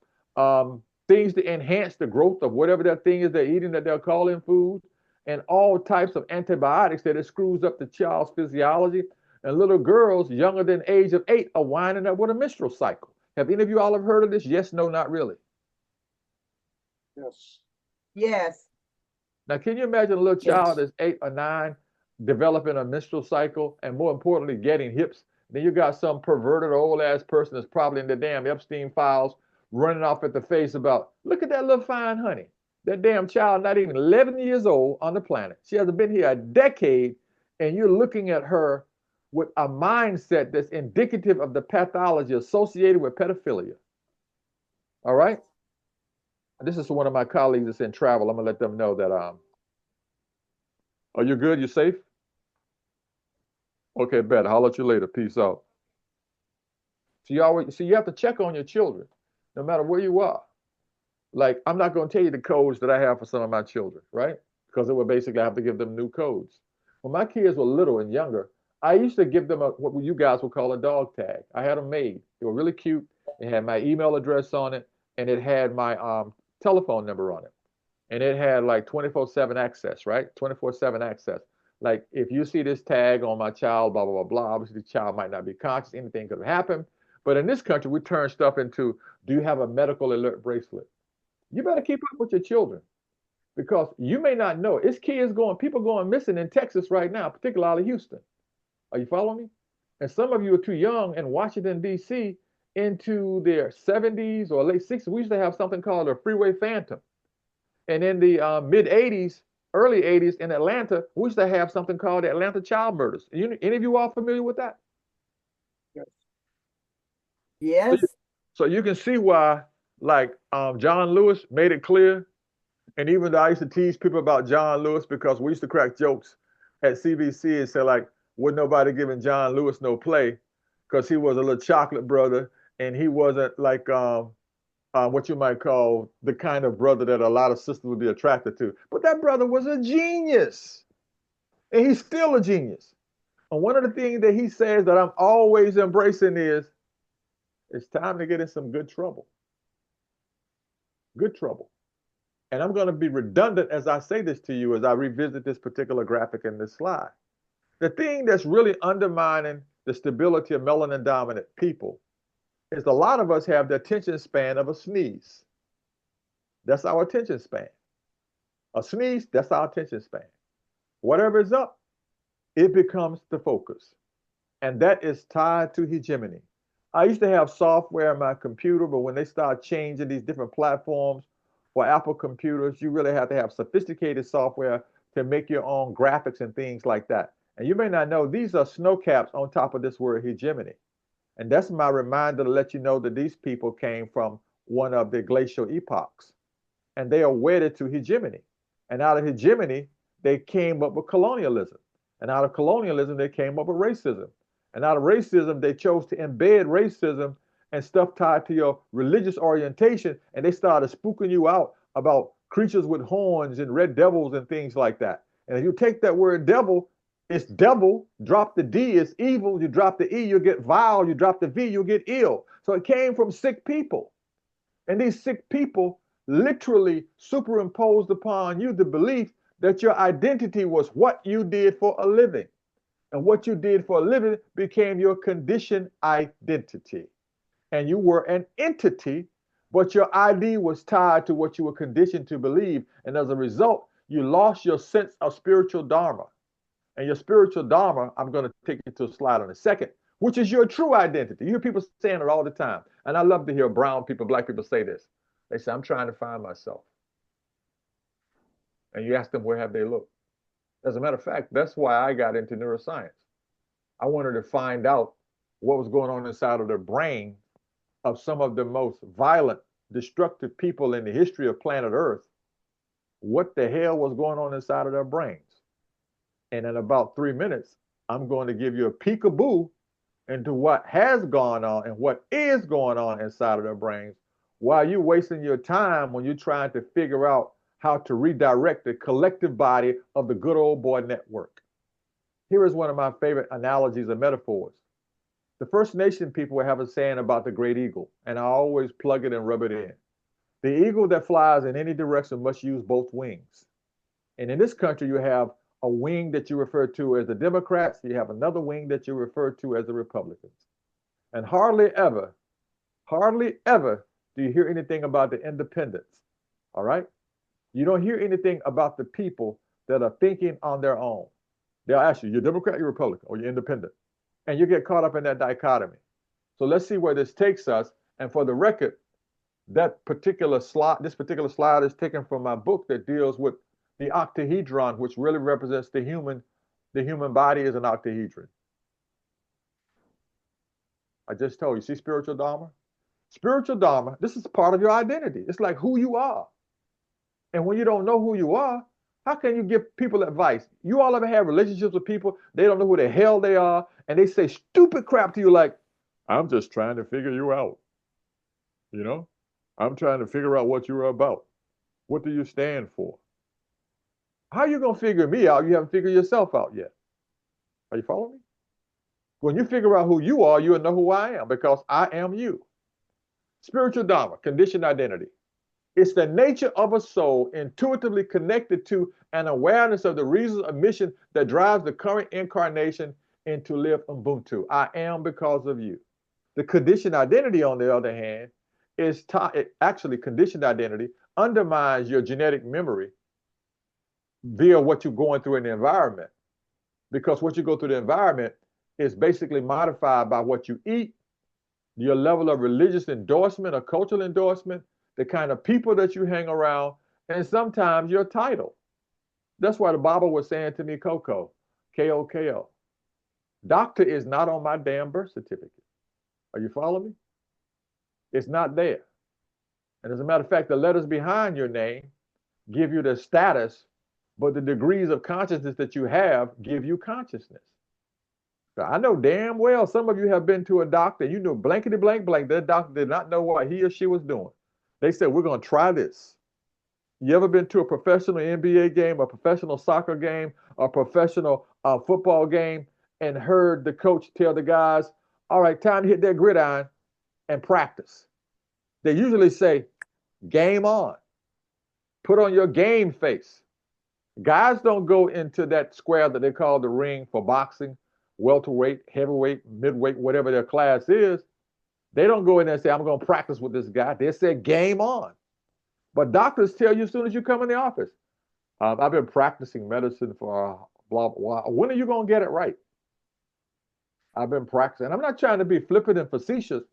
things to enhance the growth of whatever that thing is they're eating that they're calling food, and all types of antibiotics that it screws up the child's physiology. And little girls younger than the age of 8 are winding up with a menstrual cycle. Have any of you all have heard of this? Yes, no, not really. Yes. Yes. Now, can you imagine a little child that's 8 or 9 developing a menstrual cycle and more importantly, getting hips? Then you got some perverted old ass person that's probably in the damn Epstein files running off at the face about, look at that little fine honey. That damn child, not even 11 years old on the planet. She hasn't been here a decade, and you're looking at her with a mindset that's indicative of the pathology associated with pedophilia. All right? This is one of my colleagues that's in travel. I'm gonna let them know that are you good? You safe? Okay, bet. I'll let you later. Peace out. So you have to check on your children, no matter where you are. Like, I'm not gonna tell you the codes that I have for some of my children, right? Because it would basically have to give them new codes. When my kids were little and younger, I used to give them what you guys would call a dog tag. I had them made. They were really cute. It had my email address on it, and it had my telephone number on it. And it had like 24/7 access, right? 24/7 access. Like, if you see this tag on my child, blah, blah, blah, blah, obviously the child might not be conscious. Anything could have happened. But in this country, we turn stuff into, do you have a medical alert bracelet? You better keep up with your children because you may not know. It's people going missing in Texas right now, particularly out of Houston. Are you following me? And some of you are too young in Washington, D.C., into their 70s or late 60s. We used to have something called a freeway phantom. And in the mid 80s, early 80s in Atlanta, we used to have something called the Atlanta child murders. Any of you all familiar with that? Yes. Yes. So you can see why, like, John Lewis made it clear. And even though I used to tease people about John Lewis because we used to crack jokes at CBC and say, like, would nobody giving John Lewis no play because he was a little chocolate brother and he wasn't like what you might call the kind of brother that a lot of sisters would be attracted to. But that brother was a genius, and he's still a genius. And one of the things that he says that I'm always embracing is, it's time to get in some good trouble. Good trouble. And I'm going to be redundant as I say this to you as I revisit this particular graphic in this slide. The thing that's really undermining the stability of melanin dominant people is a lot of us have the attention span of a sneeze. That's our attention span. A sneeze, that's our attention span. Whatever is up, it becomes the focus. And that is tied to hegemony. I used to have software on my computer, but when they start changing these different platforms for Apple computers, you really have to have sophisticated software to make your own graphics and things like that. And you may not know, these are snow caps on top of this word hegemony. And that's my reminder to let you know that these people came from one of the glacial epochs. And they are wedded to hegemony. And out of hegemony, they came up with colonialism. And out of colonialism, they came up with racism. And out of racism, they chose to embed racism and stuff tied to your religious orientation. And they started spooking you out about creatures with horns and red devils and things like that. And if you take that word devil, it's devil, drop the D, it's evil. You drop the E, you get vile. You drop the V, you get ill. So it came from sick people. And these sick people literally superimposed upon you the belief that your identity was what you did for a living. And what you did for a living became your conditioned identity. And you were an entity, but your ID was tied to what you were conditioned to believe. And as a result, you lost your sense of spiritual dharma. And your spiritual dharma, I'm going to take you to a slide in a second, which is your true identity. You hear people saying it all the time. And I love to hear brown people, black people say this. They say, I'm trying to find myself. And you ask them, where have they looked? As a matter of fact, that's why I got into neuroscience. I wanted to find out what was going on inside of the brain of some of the most violent, destructive people in the history of planet Earth. What the hell was going on inside of their brains? And in about 3 minutes, I'm going to give you a peekaboo into what has gone on and what is going on inside of their brains while you're wasting your time when you're trying to figure out how to redirect the collective body of the good old boy network. Here is one of my favorite analogies and metaphors. The First Nation people have a saying about the great eagle, and I always plug it and rub it in. The eagle that flies in any direction must use both wings. And in this country, you have a wing that you refer to as the Democrats, you have another wing that you refer to as the Republicans. And hardly ever do you hear anything about the independents, all right? You don't hear anything about the people that are thinking on their own. They'll ask you, you're Democrat, you're Republican, or you're independent. And you get caught up in that dichotomy. So let's see where this takes us. And for the record, this particular slide is taken from my book that deals with the octahedron, which really represents the human body is an octahedron. I just told you, see spiritual dharma? Spiritual dharma, this is part of your identity. It's like who you are. And when you don't know who you are, how can you give people advice? You all ever have relationships with people, they don't know who the hell they are, and they say stupid crap to you like, I'm just trying to figure you out. You know? I'm trying to figure out what you're about. What do you stand for? How are you going to figure me out? You haven't figured yourself out yet. Are you following me? When you figure out who you are, you'll know who I am because I am you. Spiritual dharma, conditioned identity. It's the nature of a soul intuitively connected to an awareness of the reasons of mission that drives the current incarnation into live Ubuntu. I am because of you. The conditioned identity, on the other hand, is actually conditioned identity undermines your genetic memory via what you're going through in the environment. Because what you go through the environment is basically modified by what you eat, your level of religious endorsement or cultural endorsement, the kind of people that you hang around, and sometimes your title. That's why the Bible was saying to me, Koko, K-O-K-O. Doctor is not on my damn birth certificate. Are you following me? It's not there. And as a matter of fact, the letters behind your name give you the status, but the degrees of consciousness that you have give you consciousness. So I know damn well some of you have been to a doctor, you know blankety blank blank, that doctor did not know what he or she was doing. They said, we're going to try this. You ever been to a professional NBA game, a professional soccer game, a professional football game, and heard the coach tell the guys, all right, time to hit that gridiron and practice? They usually say, game on. Put on your game face. Guys don't go into that square that they call the ring for boxing, welterweight, heavyweight, midweight, whatever their class is. They don't go in there and say, I'm going to practice with this guy. They say, game on. But doctors tell you as soon as you come in the office, I've been practicing medicine for blah, blah, blah. When are you going to get it right? I've been practicing. I'm not trying to be flippant and facetious.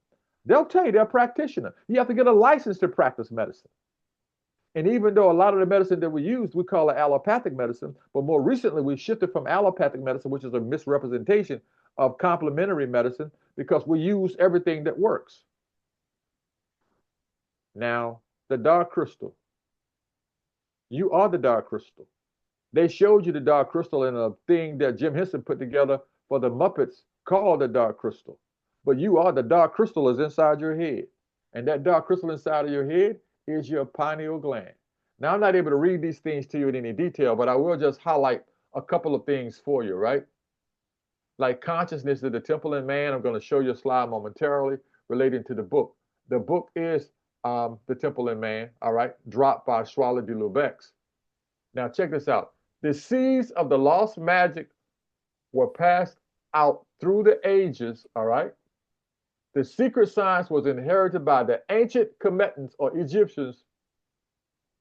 They'll tell you they're a practitioner. You have to get a license to practice medicine. And even though a lot of the medicine that we use, we call it allopathic medicine, but more recently we shifted from allopathic medicine, which is a misrepresentation of complementary medicine, because we use everything that works. Now, the dark crystal. You are the dark crystal. They showed you the dark crystal in a thing that Jim Henson put together for the Muppets called the dark crystal. But you are the dark crystal is inside your head. And that dark crystal inside of your head is your pineal gland. Now, I'm not able to read these things to you in any detail, but I will just highlight a couple of things for you, right? Like consciousness is the temple in man. I'm going to show you a slide momentarily relating to the book. The book is The Temple in Man, all right, dropped by Schwaller de Lubeck's. Now, check this out. The seeds of the lost magic were passed out through the ages, all right? The secret science was inherited by the ancient Kemetans or Egyptians,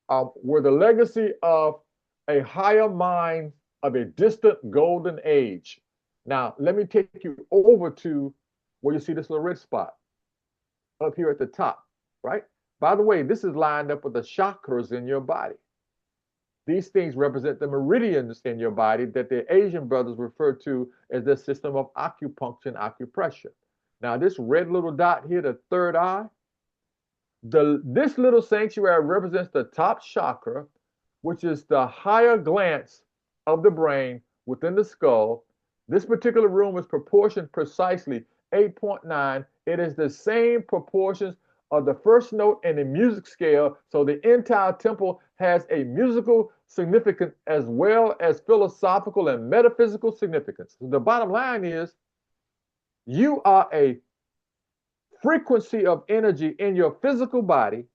were the legacy of a higher mind of a distant golden age. Now, let me take you over to where you see this little red spot up here at the top, right? By the way, this is lined up with the chakras in your body. These things represent the meridians in your body that the Asian brothers refer to as the system of acupuncture and acupressure. Now, this red little dot here, the third eye, this little sanctuary represents the top chakra, which is the higher glance of the brain within the skull. This particular room is proportioned precisely 8.9. It is the same proportions of the first note in the music scale, so the entire temple has a musical significance as well as philosophical and metaphysical significance. So the bottom line is, you are a frequency of energy in your physical body,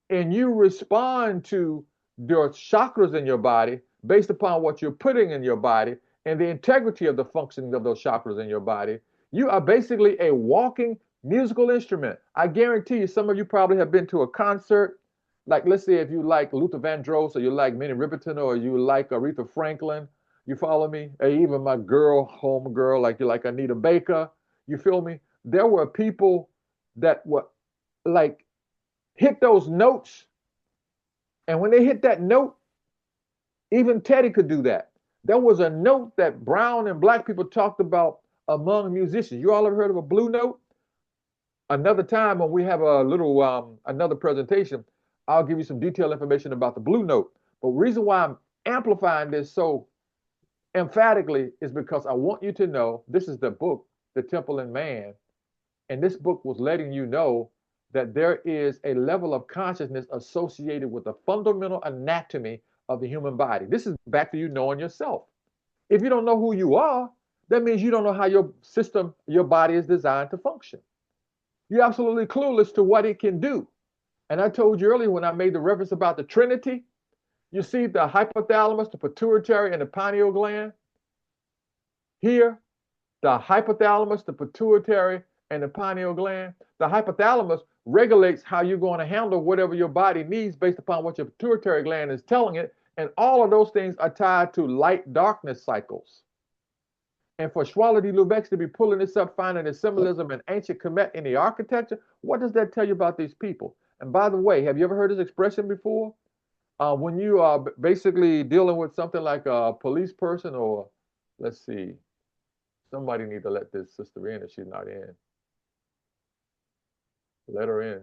and you respond to your chakras in your body based upon what you're putting in your body and the integrity of the functioning of those chakras in your body. You are basically a walking musical instrument. I guarantee you, some of you probably have been to a concert. Like, let's say if you like Luther Vandross, or you like Minnie Riperton, or you like Aretha Franklin, you follow me? Or even my girl, home girl, like you like Anita Baker, you feel me? There were people that were like hit those notes, and when they hit that note, even Teddy could do that. There was a note that brown and black people talked about among musicians. You all ever heard of a blue note? Another time when we have a little another presentation, I'll give you some detailed information about the blue note. But the reason why I'm amplifying this so emphatically is because I want you to know this is the book, The Temple in Man. And this book was letting you know that there is a level of consciousness associated with the fundamental anatomy of the human body. This is back to you knowing yourself. If you don't know who you are, that means you don't know how your system, your body is designed to function. You're absolutely clueless to what it can do. And I told you earlier when I made the reference about the Trinity, you see the hypothalamus, the pituitary, and the pineal gland. Here, the hypothalamus, the pituitary, and the pineal gland. The hypothalamus regulates how you're going to handle whatever your body needs based upon what your pituitary gland is telling it. And all of those things are tied to light-darkness cycles. And for Schwaller de Lubeck to be pulling this up, finding the symbolism in ancient Kemet in the architecture, what does that tell you about these people? And by the way, have you ever heard this expression before? When you are basically dealing with something like a police person, or let's see, somebody need to let this sister in if she's not in. Let her in.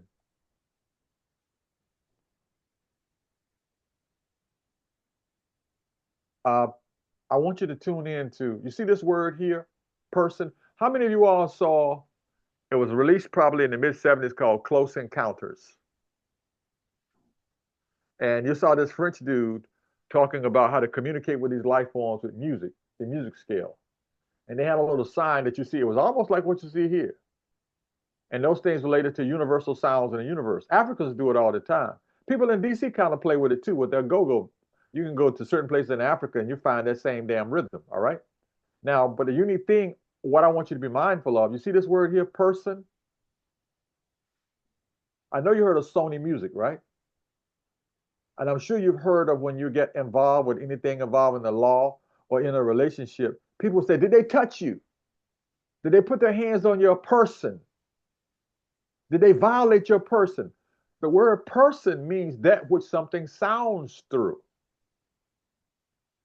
I want you to tune in to, you see this word here, person? How many of you all saw, it was released probably in the mid-70s, called Close Encounters? And you saw this French dude talking about how to communicate with these life forms with music, the music scale. And they had a little sign that you see. It was almost like what you see here. And those things related to universal sounds in the universe. Africans do it all the time. People in DC kind of play with it too, with their go-go. You can go to certain places in Africa and you find that same damn rhythm, all right? Now, but the unique thing, what I want you to be mindful of, you see this word here, person? I know you heard of Sony Music, right? And I'm sure you've heard of when you get involved with anything involving the law or in a relationship, people say, did they touch you? Did they put their hands on your person? Did they violate your person? The word person means that which something sounds through.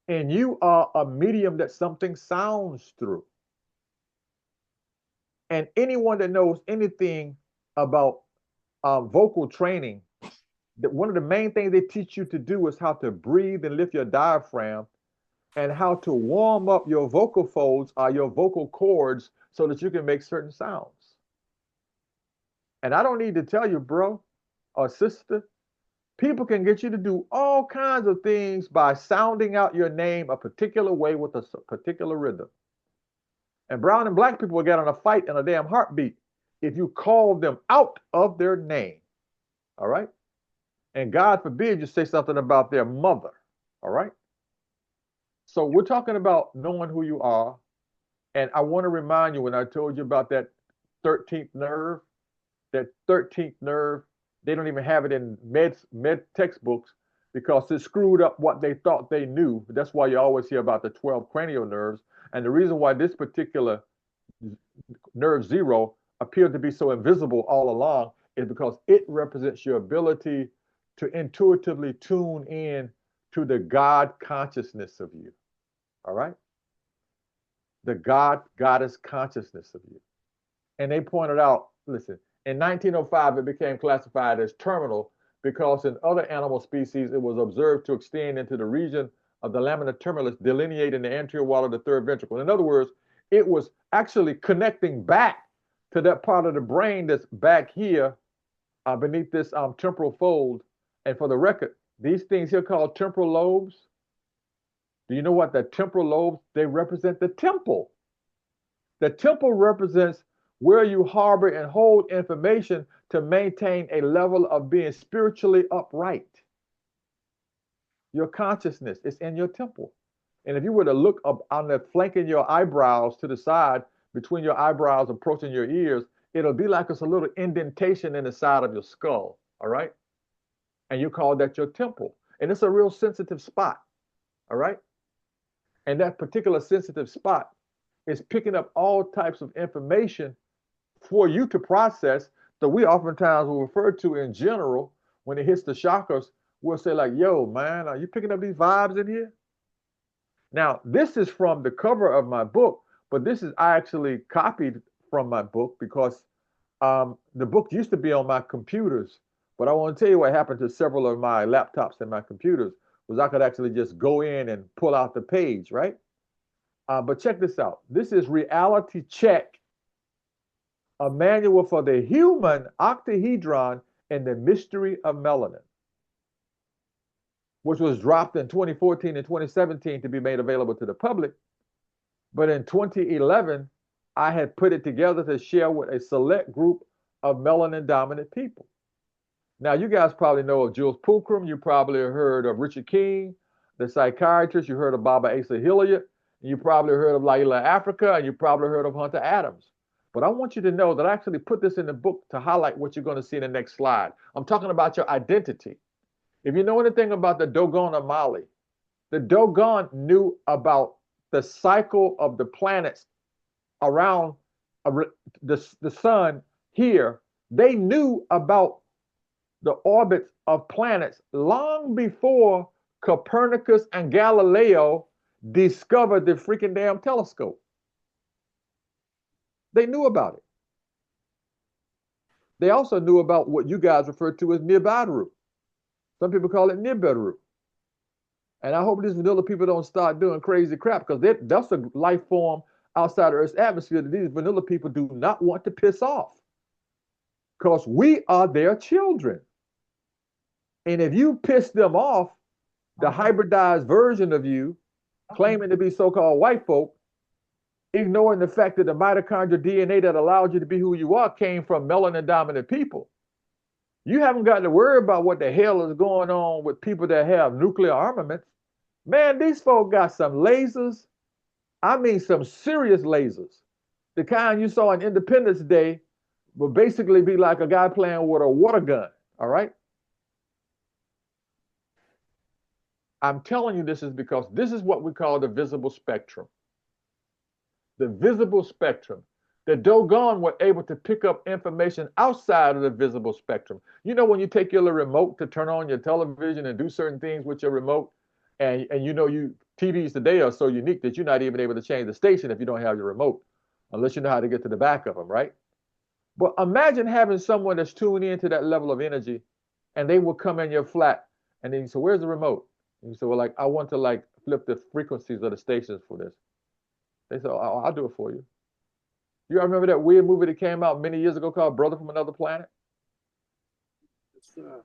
And you are a medium that something sounds through. And anyone that knows anything about vocal training, that one of the main things they teach you to do is how to breathe and lift your diaphragm and how to warm up your vocal folds or your vocal cords so that you can make certain sounds. And I don't need to tell you, bro or sister, people can get you to do all kinds of things by sounding out your name a particular way with a particular rhythm. And brown and black people will get in a fight in a damn heartbeat if you call them out of their name. All right? And God forbid you say something about their mother. All right? So we're talking about knowing who you are. And I want to remind you, when I told you about that 13th nerve, they don't even have it in med textbooks because it screwed up what they thought they knew. That's why you always hear about the 12 cranial nerves. And the reason why this particular nerve 0 appeared to be so invisible all along is because it represents your ability to intuitively tune in to the God consciousness of you. All right? The goddess consciousness of you. And they pointed out, listen, in 1905, it became classified as terminal because in other animal species, it was observed to extend into the region of the lamina terminalis, delineating the anterior wall of the third ventricle. In other words, it was actually connecting back to that part of the brain that's back here beneath this temporal fold. And for the record, these things here called temporal lobes, do you know what the temporal lobes, they represent the temple. The temple represents where you harbor and hold information to maintain a level of being spiritually upright. Your consciousness is in your temple. And if you were to look up on the flanking your eyebrows to the side, between your eyebrows approaching your ears, it'll be like it's a little indentation in the side of your skull, all right? And you call that your temple. And it's a real sensitive spot, all right? And that particular sensitive spot is picking up all types of information for you to process. So we oftentimes will refer to in general, when it hits the chakras, we'll say like, yo, man, are you picking up these vibes in here? Now, this is from the cover of my book, but this is I actually copied from my book because the book used to be on my computers. But I want to tell you what happened to several of my laptops and my computers was I could actually just go in and pull out the page, right? But check this out. This is Reality Check, a manual for the human octahedron and the mystery of melanin, which was dropped in 2014 and 2017 to be made available to the public. But in 2011, I had put it together to share with a select group of melanin-dominant people. Now, you guys probably know of Jules Pulcrum. You probably heard of Richard King, the psychiatrist. You heard of Baba Asa Hilliard. You probably heard of Laila Afrika, and you probably heard of Hunter Adams. But I want you to know that I actually put this in the book to highlight what you're going to see in the next slide. I'm talking about your identity. If you know anything about the Dogon of Mali, the Dogon knew about the cycle of the planets around the sun here. They knew about the orbits of planets long before Copernicus and Galileo discovered the freaking damn telescope. They knew about it. They also knew about what you guys refer to as Nibiru. Some people call it Nibiru. And I hope these vanilla people don't start doing crazy crap because that's a life form outside of Earth's atmosphere that these vanilla people do not want to piss off because we are their children. And if you piss them off, the hybridized version of you, claiming to be so-called white folk, ignoring the fact that the mitochondrial DNA that allowed you to be who you are came from melanin-dominant people. You haven't got to worry about what the hell is going on with people that have nuclear armaments. Man, these folk got some lasers. I mean, some serious lasers. The kind you saw on Independence Day will basically be like a guy playing with a water gun, all right? I'm telling you this is because this is what we call the visible spectrum. The visible spectrum. The doggone were able to pick up information outside of the visible spectrum. You know, when you take your little remote to turn on your television and do certain things with your remote, and you know, TVs today are so unique that you're not even able to change the station if you don't have your remote, unless you know how to get to the back of them, right? But imagine having someone that's tuned into that level of energy, and they will come in your flat, and then you say, "Where's the remote?" And you say, "Well, like, I want to like flip the frequencies of the stations for this." They say, "Oh, I'll do it for you." You remember that weird movie that came out many years ago called Brother from Another Planet? So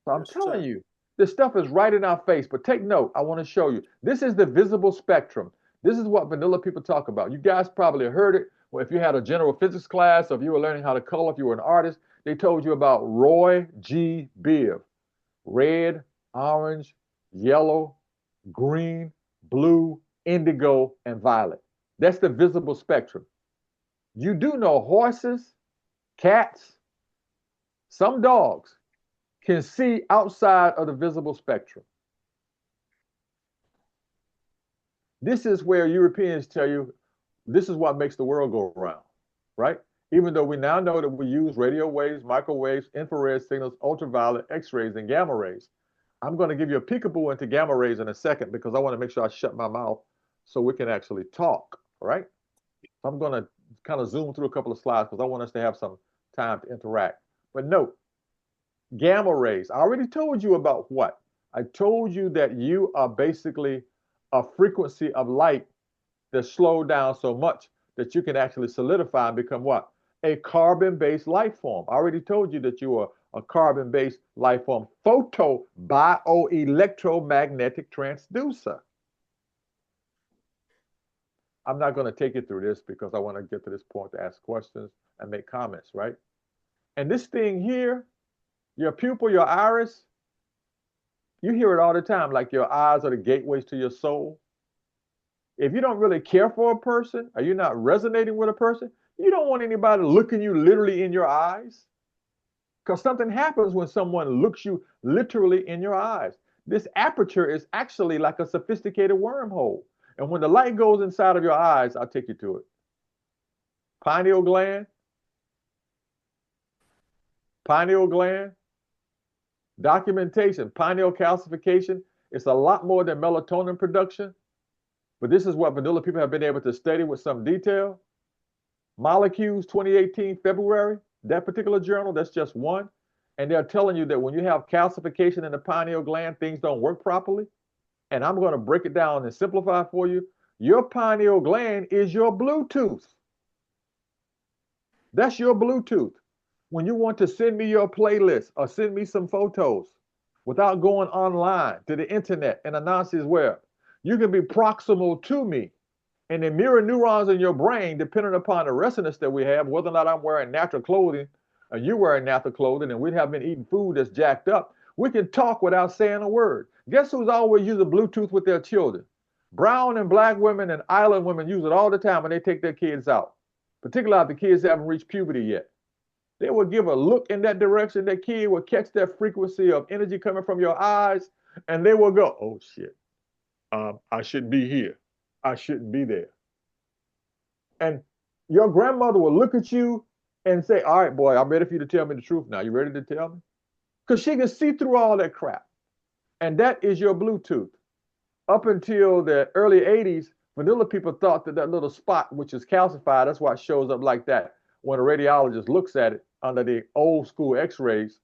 I'm telling you, this stuff is right in our face. But take note, I want to show you. This is the visible spectrum. This is what vanilla people talk about. You guys probably heard it. Well, if you had a general physics class, or if you were learning how to color, if you were an artist, they told you about Roy G. Biv. Red, orange, yellow, green, blue, indigo, and violet. That's the visible spectrum. You do know horses, cats, some dogs can see outside of the visible spectrum. This is where Europeans tell you this is what makes the world go round, right? Even though we now know that we use radio waves, microwaves, infrared signals, ultraviolet, X-rays, and gamma rays. I'm going to give you a peekaboo into gamma rays in a second because I want to make sure I shut my mouth so we can actually talk, all right? I'm going to kind of zoom through a couple of slides because I want us to have some time to interact. But note, gamma rays. I already told you about what? I told you that you are basically a frequency of light that's slowed down so much that you can actually solidify and become what? A carbon-based life form. I already told you that you are a carbon-based life form, photobioelectromagnetic transducer. I'm not going to take you through this because I want to get to this point to ask questions and make comments, right? And this thing here, your pupil, your iris, you hear it all the time, like your eyes are the gateways to your soul. If you don't really care for a person, or you're not resonating with a person, you don't want anybody looking you literally in your eyes. Because something happens when someone looks you literally in your eyes. This aperture is actually like a sophisticated wormhole. And when the light goes inside of your eyes, I'll take you to it. Pineal gland, documentation, pineal calcification. It's a lot more than melatonin production. But this is what vanilla people have been able to study with some detail. Molecules 2018 February, that particular journal, that's just one. And they're telling you that when you have calcification in the pineal gland, things don't work properly. And I'm going to break it down and simplify for you. Your pineal gland is your Bluetooth. That's your Bluetooth. When you want to send me your playlist or send me some photos without going online to the internet and a Nazi's web, you can be proximal to me. And the mirror neurons in your brain, depending upon the resonance that we have, whether or not I'm wearing natural clothing or you wearing natural clothing, and we have been eating food that's jacked up, we can talk without saying a word. Guess who's always using Bluetooth with their children? Brown and black women and island women use it all the time when they take their kids out, particularly if the kids haven't reached puberty yet. They will give a look in that direction. That kid will catch that frequency of energy coming from your eyes, and they will go, oh shit, I shouldn't be here. I shouldn't be there. And your grandmother will look at you and say, all right, boy, I'm ready for you to tell me the truth now. You ready to tell me? Because she can see through all that crap. And that is your Bluetooth. Up until the early 80s, vanilla people thought that that little spot, which is calcified, that's why it shows up like that. When a radiologist looks at it under the old school x-rays,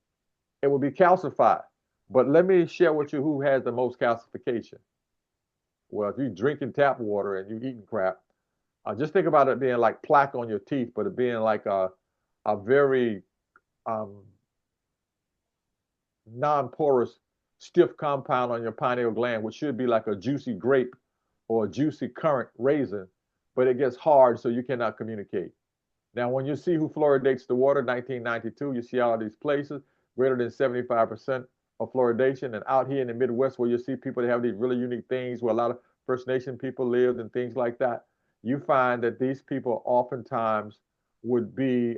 it will be calcified. But let me share with you who has the most calcification. Well, if you're drinking tap water and you're eating crap, just think about it being like plaque on your teeth, but it being like a very non-porous, stiff compound on your pineal gland, which should be like a juicy grape or a juicy currant raisin, but it gets hard, so you cannot communicate. Now, when you see who fluoridates the water, 1992, you see all these places, greater than 75% of fluoridation. And out here in the Midwest, where you see people that have these really unique things, where a lot of First Nation people live and things like that, you find that these people oftentimes would be,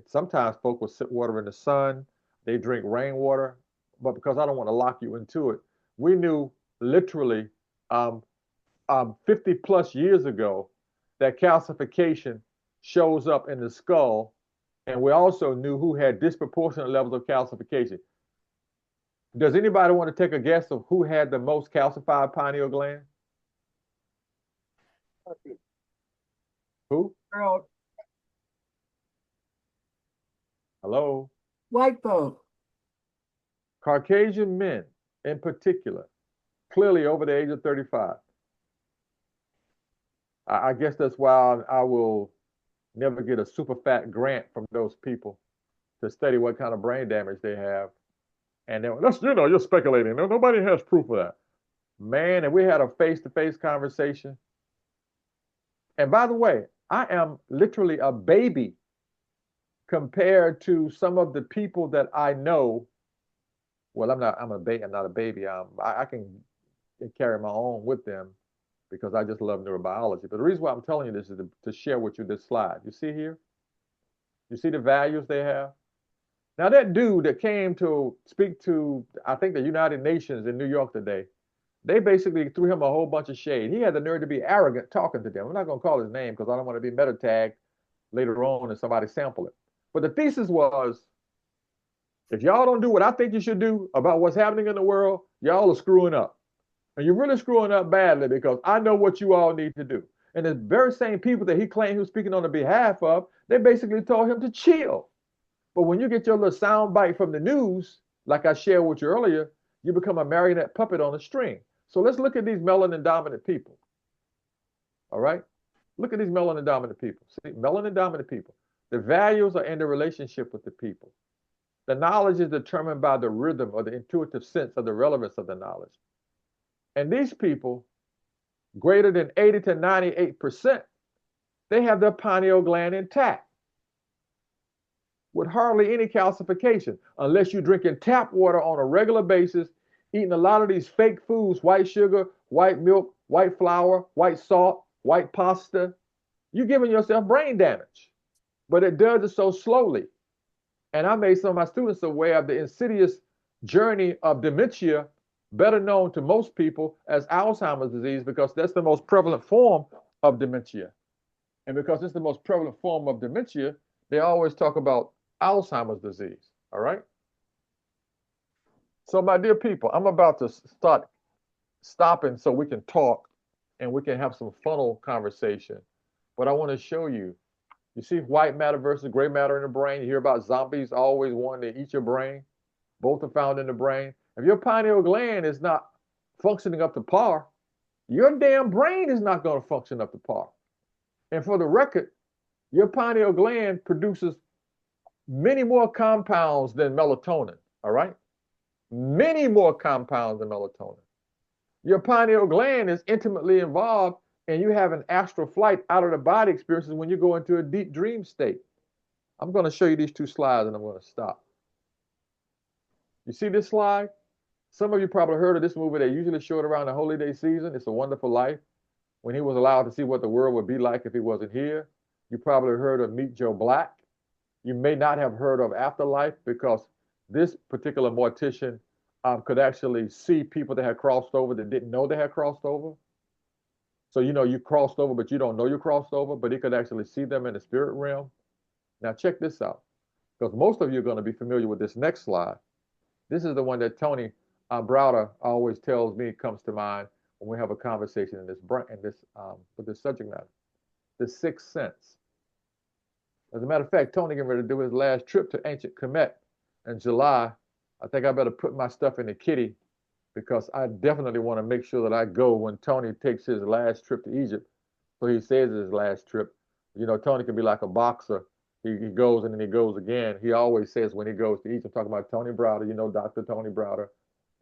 sometimes folk will sit water in the sun, they drink rainwater, but because I don't want to lock you into it, we knew literally 50 plus years ago that calcification shows up in the skull, and we also knew who had disproportionate levels of calcification. Does anybody want to take a guess of who had the most calcified pineal gland? Who? Girl, Hello? white folk. Caucasian men in particular, clearly over the age of 35. I guess that's why I will never get a super fat grant from those people to study what kind of brain damage they have. And then, that's, you're speculating. Nobody has proof of that. Man, and we had a face-to-face conversation. And by the way, I am literally a baby compared to some of the people that I know. Well, I'm not a baby. I can carry my own with them because I just love neurobiology. But the reason why I'm telling you this is to share with you this slide. You see here? You see the values they have? Now, that dude that came to speak to, I think, the United Nations in New York today, they basically threw him a whole bunch of shade. He had the nerve to be arrogant talking to them. I'm not going to call his name because I don't want to be meta tagged later on and somebody sample it. But the thesis was, if y'all don't do what I think you should do about what's happening in the world, y'all are screwing up. And you're really screwing up badly because I know what you all need to do. And the very same people that he claimed he was speaking on the behalf of, they basically told him to chill. But when you get your little sound bite from the news, like I shared with you earlier, you become a marionette puppet on a string. So let's look at these melanin dominant people. All right? Look at these melanin dominant people. See, melanin dominant people. The values are in the relationship with the people. The knowledge is determined by the rhythm or the intuitive sense of the relevance of the knowledge. And these people, greater than 80 to 98%, they have their pineal gland intact with hardly any calcification, unless you're drinking tap water on a regular basis, eating a lot of these fake foods, white sugar, white milk, white flour, white salt, white pasta. You're giving yourself brain damage, but it does it so slowly. And I made some of my students aware of the insidious journey of dementia, better known to most people as Alzheimer's disease, because that's the most prevalent form of dementia. And because it's the most prevalent form of dementia, they always talk about Alzheimer's disease, all right? So my dear people, I'm about to start stopping so we can talk and we can have some funnel conversation. But I want to show you, you see white matter versus gray matter in the brain. You hear about zombies always wanting to eat your brain. Both are found in the brain. If your pineal gland is not functioning up to par, your damn brain is not going to function up to par. And for the record, your pineal gland produces many more compounds than melatonin, all right? Many more compounds than melatonin. Your pineal gland is intimately involved, and you have an astral flight out of the body experiences when you go into a deep dream state. I'm going to show you these two slides and I'm going to stop. You see this slide? Some of you probably heard of this movie. They usually show it around the holiday season. It's a Wonderful Life, when he was allowed to see what the world would be like if he wasn't here. You probably heard of Meet Joe Black. You may not have heard of Afterlife, because this particular mortician could actually see people that had crossed over that didn't know they had crossed over. So, you crossed over, but you don't know you crossed over, but he could actually see them in the spirit realm. Now, check this out, because most of you are going to be familiar with this next slide. This is the one that Tony Browder always tells me comes to mind when we have a conversation with this subject matter. The sixth sense. As a matter of fact, Tony getting ready to do his last trip to ancient Kemet in July. I think I better put my stuff in the kitty, because I definitely want to make sure that I go when Tony takes his last trip to Egypt. So he says his last trip. Tony can be like a boxer He goes and then he goes again. He always says when he goes to Egypt, talking about Tony Browder, you know, Dr. Tony Browder.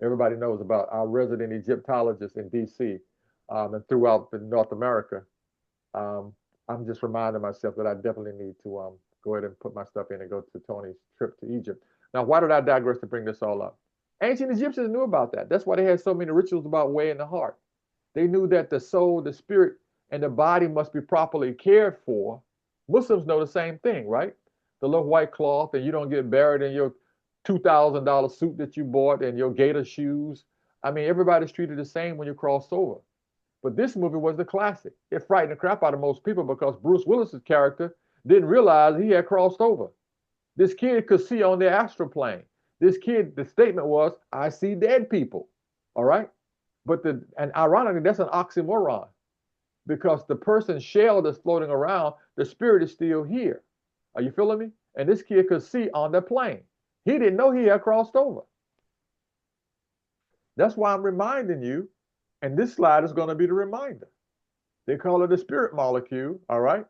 Everybody knows about our resident Egyptologist in D.C. And throughout the North America. I'm just reminding myself that I definitely need to go ahead and put my stuff in and go to Tony's trip to Egypt. Now, why did I digress to bring this all up? Ancient Egyptians knew about that. That's why they had so many rituals about weighing the heart. They knew that the soul, the spirit, and the body must be properly cared for. Muslims know the same thing, right? The little white cloth, and you don't get buried in your $2,000 suit that you bought and your gator shoes. I mean, everybody's treated the same when you cross over. But this movie was the classic. It frightened the crap out of most people because Bruce Willis's character didn't realize he had crossed over. This kid could see on the astral plane. This kid, the statement was, I see dead people. All right? And ironically, that's an oxymoron because the person's shell that's floating around, the spirit is still here. Are you feeling me? And this kid could see on the plane. He didn't know he had crossed over. That's why I'm reminding you, and this slide is going to be the reminder. They call it a spirit molecule, all right?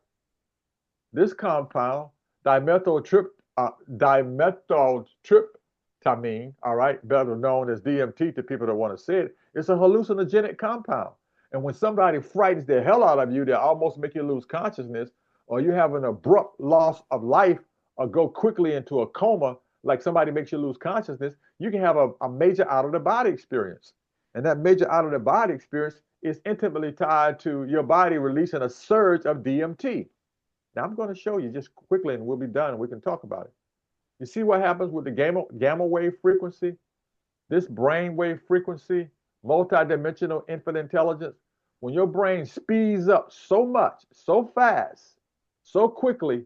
This compound, dimethyltryptamine, all right, better known as DMT to people that want to say it, it's a hallucinogenic compound. And when somebody frightens the hell out of you, they almost make you lose consciousness, or you have an abrupt loss of life, or go quickly into a coma, like somebody makes you lose consciousness, you can have a major out-of-the-body experience. And that major out-of-the-body experience is intimately tied to your body releasing a surge of DMT. Now, I'm going to show you just quickly, and we'll be done, and we can talk about it. You see what happens with the gamma wave frequency? This brain wave frequency, multidimensional infinite intelligence, when your brain speeds up so much, so fast, so quickly,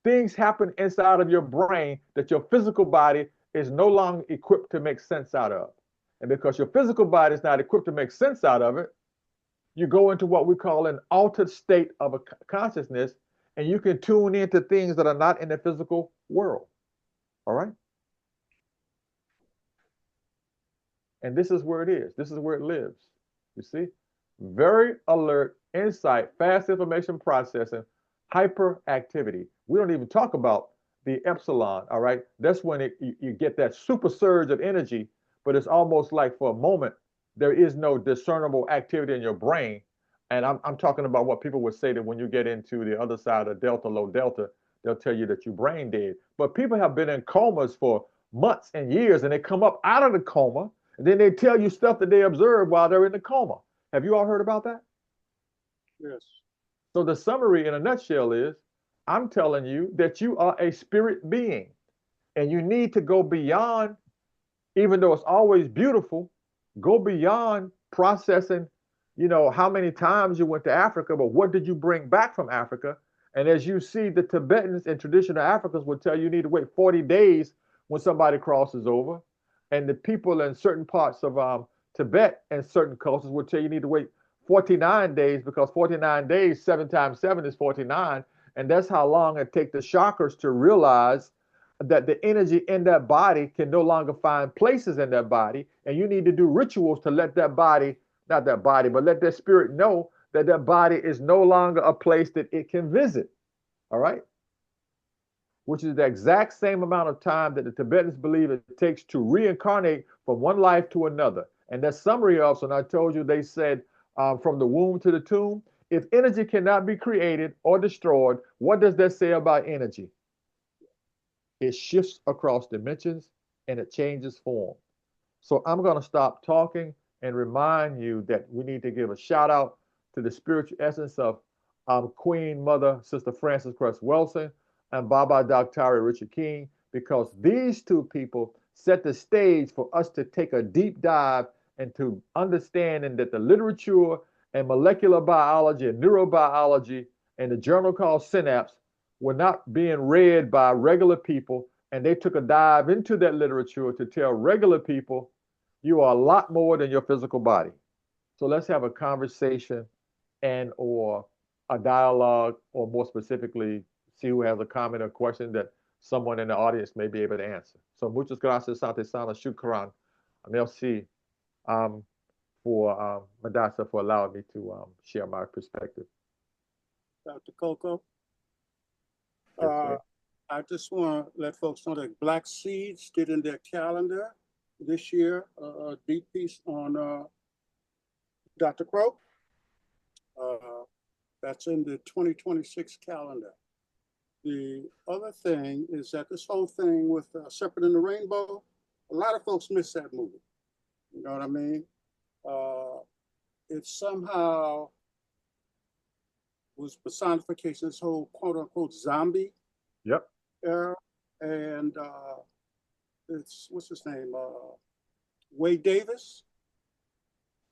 things happen inside of your brain that your physical body is no longer equipped to make sense out of. And because your physical body is not equipped to make sense out of it, you go into what we call an altered state of a consciousness, and you can tune into things that are not in the physical world. All right? And this is where it is. This is where it lives. You see? Very alert, insight, fast information processing, hyperactivity. We don't even talk about the epsilon, all right? That's when you get that super surge of energy, but it's almost like for a moment, there is no discernible activity in your brain. And I'm talking about what people would say that when you get into the other side of delta, low delta, they'll tell you that you're brain dead. But people have been in comas for months and years, and they come up out of the coma, and then they tell you stuff that they observed while they're in the coma. Have you all heard about that? Yes. So the summary in a nutshell is, I'm telling you that you are a spirit being, and you need to go beyond, even though it's always beautiful, go beyond processing, you know, how many times you went to Africa, but what did you bring back from Africa? And as you see, the Tibetans and traditional Africans will tell you need to wait 40 days when somebody crosses over. And the people in certain parts of Tibet and certain cultures will tell you need to wait 49 days because 49 days, 7 times 7 is 49. And that's how long it takes the chakras to realize that the energy in that body can no longer find places in that body. And you need to do rituals to let that body, not that body, but let that spirit know that that body is no longer a place that it can visit. All right? Which is the exact same amount of time that the Tibetans believe it takes to reincarnate from one life to another. And that summary of, so I told you, they said from the womb to the tomb, if energy cannot be created or destroyed, what does that say about energy? It shifts across dimensions and it changes form. So I'm going to stop talking and remind you that we need to give a shout out to the spiritual essence of Queen Mother Sister Frances Cress Welsing and Baba Dr. Richard King, because these two people set the stage for us to take a deep dive into understanding that the literature and molecular biology and neurobiology and the journal called Synapse were not being read by regular people, and they took a dive into that literature to tell regular people you are a lot more than your physical body. So let's have a conversation and or a dialogue, or more specifically, see who has a comment or question that someone in the audience may be able to answer. So muchas gracias, Sante Sana, shukran, merci for Madassa for allowing me to share my perspective. Dr. Koko. Yes, I just want to let folks know that Black Seeds did in their calendar this year a deep piece on Dr. Croak. That's in the 2026 calendar. The other thing is that this whole thing with Separate in the Rainbow, a lot of folks miss that movie. You know what I mean? It somehow was personification, this whole quote unquote zombie Yep. era. And it's, what's his name? Wade Davis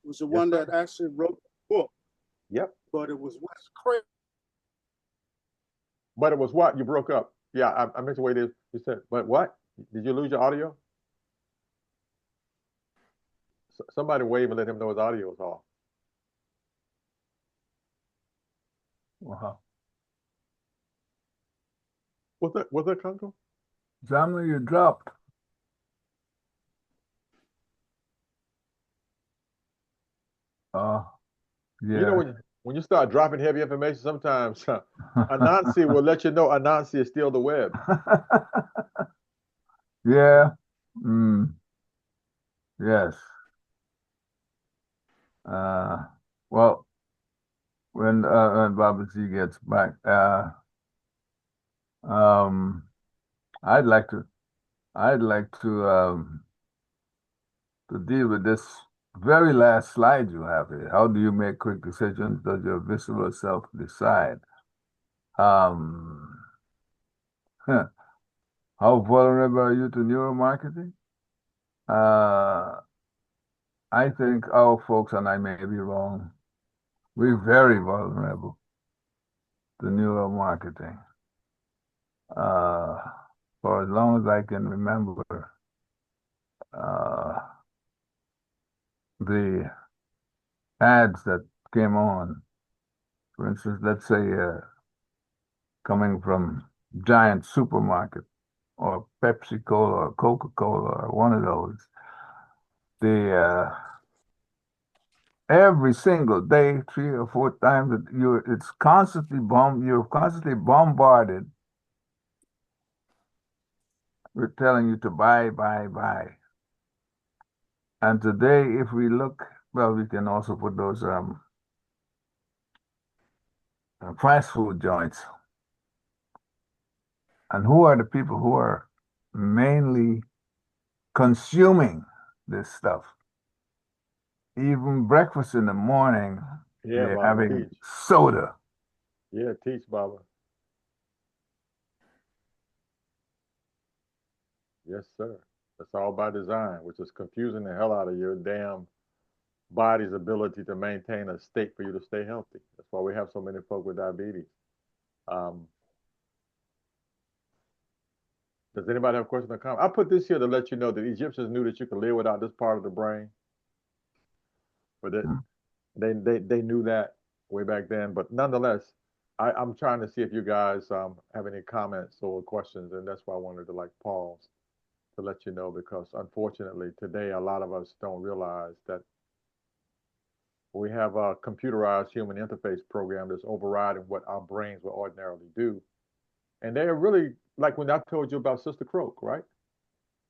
was the one that actually wrote the book. Yep. But it was Wes Craig. But it was what? You broke up. Yeah, I meant the way you said, but what? Did you lose your audio? Somebody wave and let him know his audio is off. Wow. Was that Congo? Zamla, you dropped. Yeah. You know, when you start dropping heavy information, sometimes Anansi will let you know Anansi is still the web. Yeah. Yes. Well, when Baba Z gets back, I'd like to deal with this very last slide you have here. How do you make quick decisions? Does your visceral self decide? How vulnerable are you to neuromarketing? I think our folks, and I may be wrong, we're very vulnerable to neuromarketing. For as long as I can remember, the ads that came on, for instance, let's say coming from Giant Supermarket or Pepsi Cola or Coca Cola or one of those, every single day, 3 or 4 times, you're constantly bombarded with telling you to buy, buy, buy. And today, if we look, well, we can also put those fast food joints. And who are the people who are mainly consuming this stuff? Even breakfast in the morning, they're Baba, having teach. soda. Yeah, teach, Baba. Yes, sir. That's all by design, which is confusing the hell out of your damn body's ability to maintain a state for you to stay healthy. That's why we have so many folk with diabetes. Does anybody have a question or comment? I put this here to let you know that Egyptians knew that you could live without this part of the brain. But they knew that way back then. But nonetheless, I'm trying to see if you guys have any comments or questions, and that's why I wanted to pause to let you know, because unfortunately today a lot of us don't realize that we have a computerized human interface program that's overriding what our brains would ordinarily do. And they're really, like when I told you about Sister Croak, right?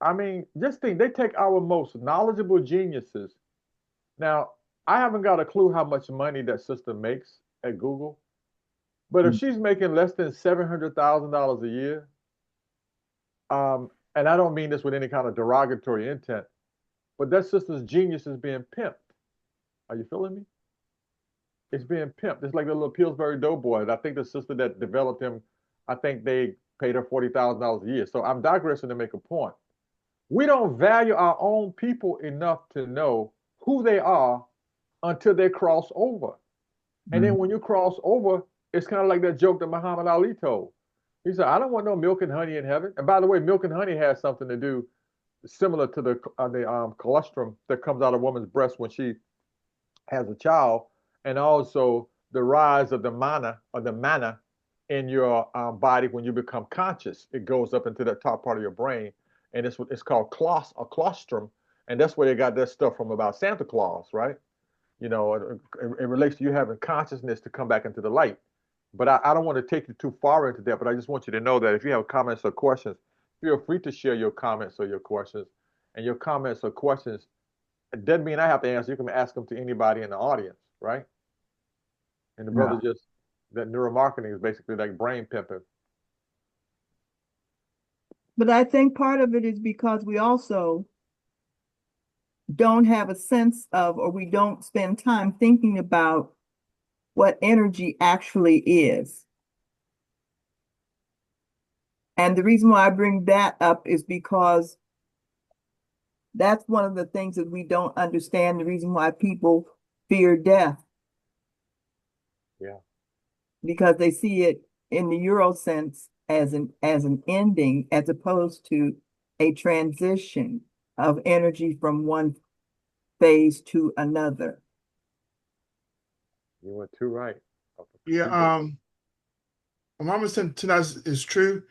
I mean, just think, they take our most knowledgeable geniuses. Now, I haven't got a clue how much money that sister makes at Google, but if she's making less than $700,000 a year, and I don't mean this with any kind of derogatory intent, but that sister's genius is being pimped. Are you feeling me? It's being pimped. It's like the little Pillsbury Doughboy. I think the sister that developed him, I think they paid her $40,000 a year. So I'm digressing to make a point. We don't value our own people enough to know who they are until they cross over. And then when you cross over, it's kind of like that joke that Muhammad Ali told. He said, I don't want no milk and honey in heaven. And by the way, milk and honey has something to do similar to the colostrum that comes out of a woman's breast when she has a child, and also the rise of the mana in your body when you become conscious. It goes up into the top part of your brain, and it's called colostrum, and that's where they got that stuff from about Santa Claus, right? You know, it relates to you having consciousness to come back into the light. But I don't want to take you too far into that, but I just want you to know that if you have comments or questions, feel free to share your comments or your questions. And your comments or questions, it doesn't mean I have to answer. You can ask them to anybody in the audience, right? And the brother just, that neuromarketing is basically like brain pimping. But I think part of it is because we also don't have a sense of, or we don't spend time thinking about what energy actually is. And the reason why I bring that up is because that's one of the things that we don't understand, the reason why people fear death. Yeah. Because they see it in the Euro sense as an ending, as opposed to a transition of energy from one phase to another. You were too right. Yeah, what Mama said tonight is true.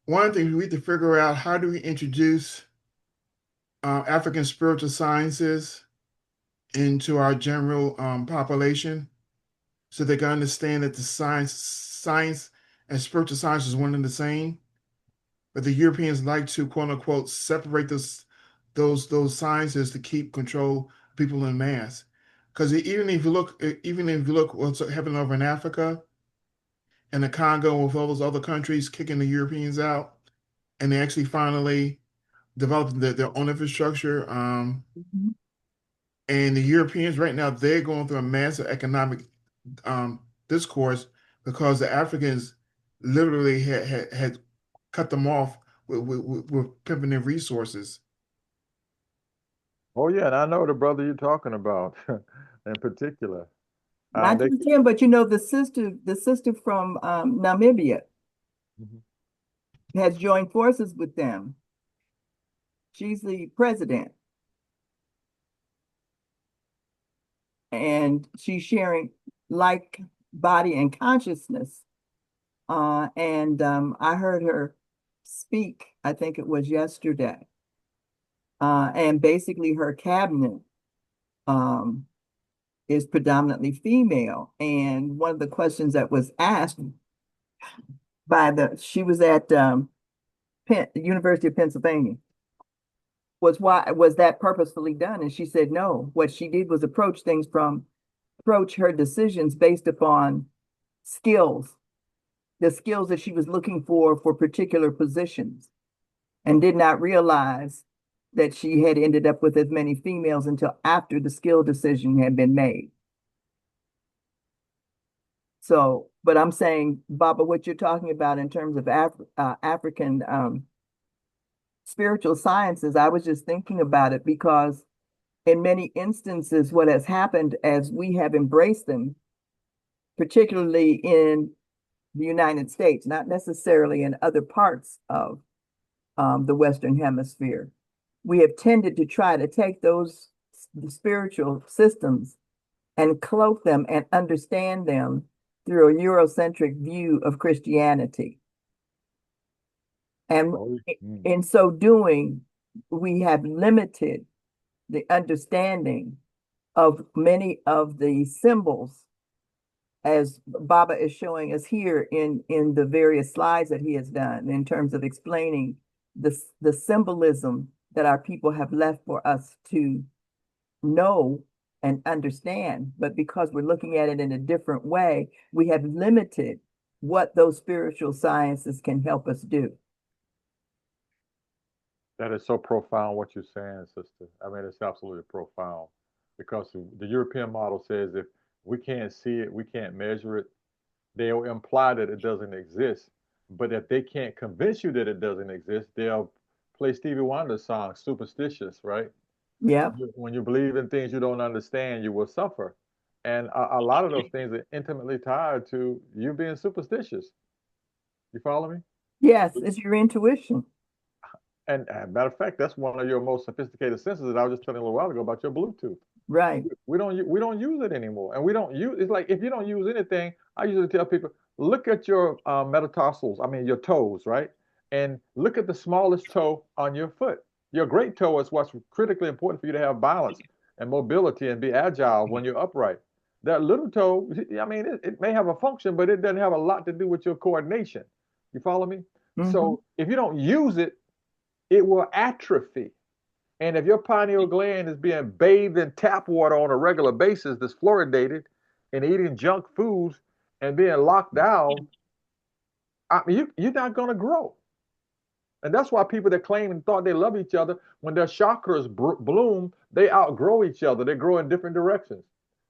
One of the things we need to figure out, how do we introduce African spiritual sciences into our general population, so they can understand that the science and spiritual science is one and the same. But the Europeans like to, quote unquote, separate those sciences to keep control of people in mass. Because even if you look what's happening over in Africa and the Congo, with all those other countries kicking the Europeans out, and they actually finally developed their own infrastructure. And the Europeans right now, they're going through a massive economic discourse because the Africans literally had cut them off with pimping their resources. Oh yeah, and I know the brother you're talking about in particular. Not just him, but you know, the sister from Namibia has joined forces with them. She's the president. And she's sharing like body and consciousness. I heard her speak, I think it was yesterday. And basically her cabinet is predominantly female. And one of the questions that was asked she was at the University of Pennsylvania, was that purposefully done? And she said, no, what she did was approach her decisions based upon skills, the skills that she was looking for particular positions, and did not realize that she had ended up with as many females until after the skill decision had been made. So, but I'm saying, Baba, what you're talking about in terms of African spiritual sciences, I was just thinking about it because in many instances, what has happened as we have embraced them, particularly in the United States, not necessarily in other parts of the Western Hemisphere, we have tended to try to take the spiritual systems and cloak them and understand them through a Eurocentric view of Christianity. And in so doing, we have limited the understanding of many of the symbols, as Baba is showing us here in the various slides that he has done in terms of explaining the symbolism that our people have left for us to know and understand. But because we're looking at it in a different way, we have limited what those spiritual sciences can help us do. That is so profound what you're saying, sister. I mean, it's absolutely profound, because the European model says if we can't see it, we can't measure it, they'll imply that it doesn't exist. But if they can't convince you that it doesn't exist, they'll play Stevie Wonder's song, Superstitious, right? Yeah. When you believe in things you don't understand, you will suffer. And a lot of those things are intimately tied to you being superstitious. You follow me? Yes, it's your intuition. And matter of fact, that's one of your most sophisticated senses that I was just telling you a little while ago about your Bluetooth. Right. We don't use it anymore, and we don't use. It's like if you don't use anything, I usually tell people, look at your metatarsals. I mean your toes, right? And look at the smallest toe on your foot. Your great toe is what's critically important for you to have balance and mobility and be agile when you're upright. that little toe, I mean, it may have a function, but it doesn't have a lot to do with your coordination. You follow me? So if you don't use it, it will atrophy. And if your pineal gland is being bathed in tap water on a regular basis that's fluoridated and eating junk foods and being locked down, I mean, you're not going to grow. And that's why people that claim and thought they love each other, when their chakras bloom, they outgrow each other. They grow in different directions.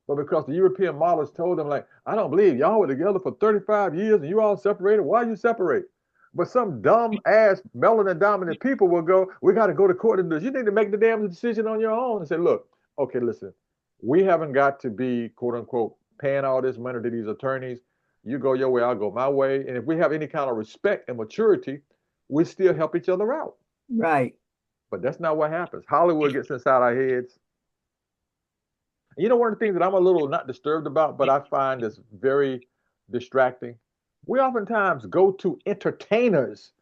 But because the European models told them, like, I don't believe y'all were together for 35 years and you all separated. Why you separate? But some dumb ass melanin dominant people will go, we got to go to court and do this. You need to make the damn decision on your own and say, look, okay, listen, we haven't got to be, quote unquote, paying all this money to these attorneys. You go your way, I'll go my way. And if we have any kind of respect and maturity, we still help each other out. Right. But that's not what happens. Hollywood gets inside our heads. You know, one of the things that I'm a little not disturbed about, but I find is very distracting. We oftentimes go to entertainers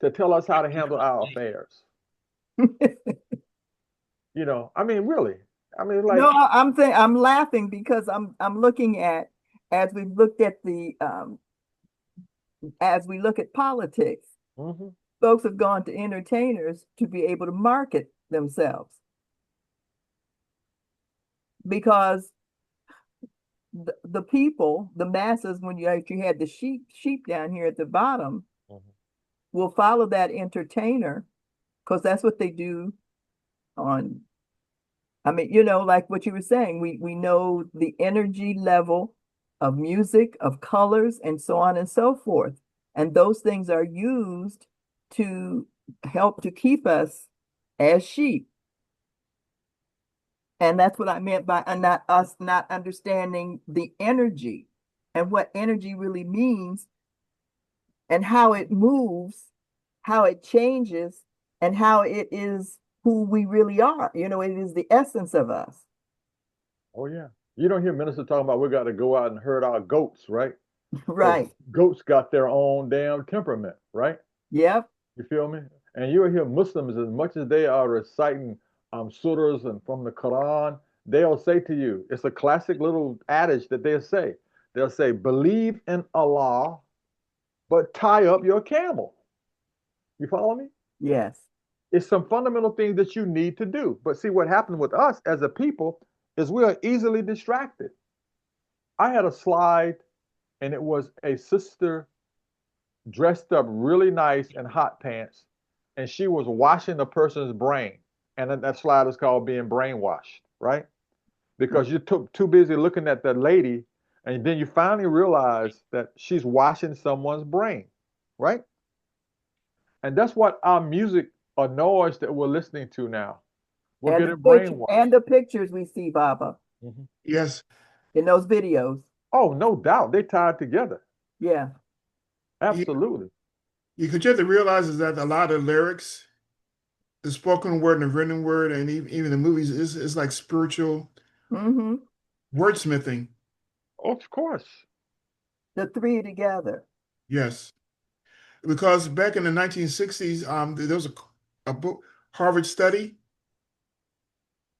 to tell us how to handle our affairs. You know, I mean, really. I mean, like, No, I'm laughing because I'm looking at, as we've looked at as we look at politics, folks have gone to entertainers to be able to market themselves. Because the people, the masses, when you actually had the sheep down here at the bottom, will follow that entertainer because that's what they do on. I mean, you know, like what you were saying, we know the energy level of music, of colors, and so on and so forth. And those things are used to help to keep us as sheep. And that's what I meant by not understanding the energy and what energy really means and how it moves, how it changes, and how it is who we really are. You know, it is the essence of us. oh yeah. You don't hear ministers talking about we got to go out and herd our goats, right? Right. Goats got their own damn temperament, right? Yep. You feel me? And you'll hear Muslims, as much as they are reciting surahs and from the Quran, they'll say to you, it's a classic little adage that they'll say. They'll say, believe in Allah, but tie up your camel. You follow me? Yes. It's some fundamental things that you need to do. But see, what happened with us as a people is we are easily distracted. I had a slide, and it was a sister dressed up really nice in hot pants, and she was washing a person's brain. And that slide is called being brainwashed, right? Because you're too busy looking at that lady, and then you finally realize that she's washing someone's brain, right? And that's what our music or noise that we're listening to now. We're getting brainwashed. And the pictures we see, Baba, Yes. in those videos. Oh, no doubt. They tied together. Yeah. Absolutely. You could have to realize is that a lot of lyrics, the spoken word and the written word, and even the movies is like spiritual wordsmithing. Of course. The three together. Yes. Because back in the 1960s, there was a book, Harvard study,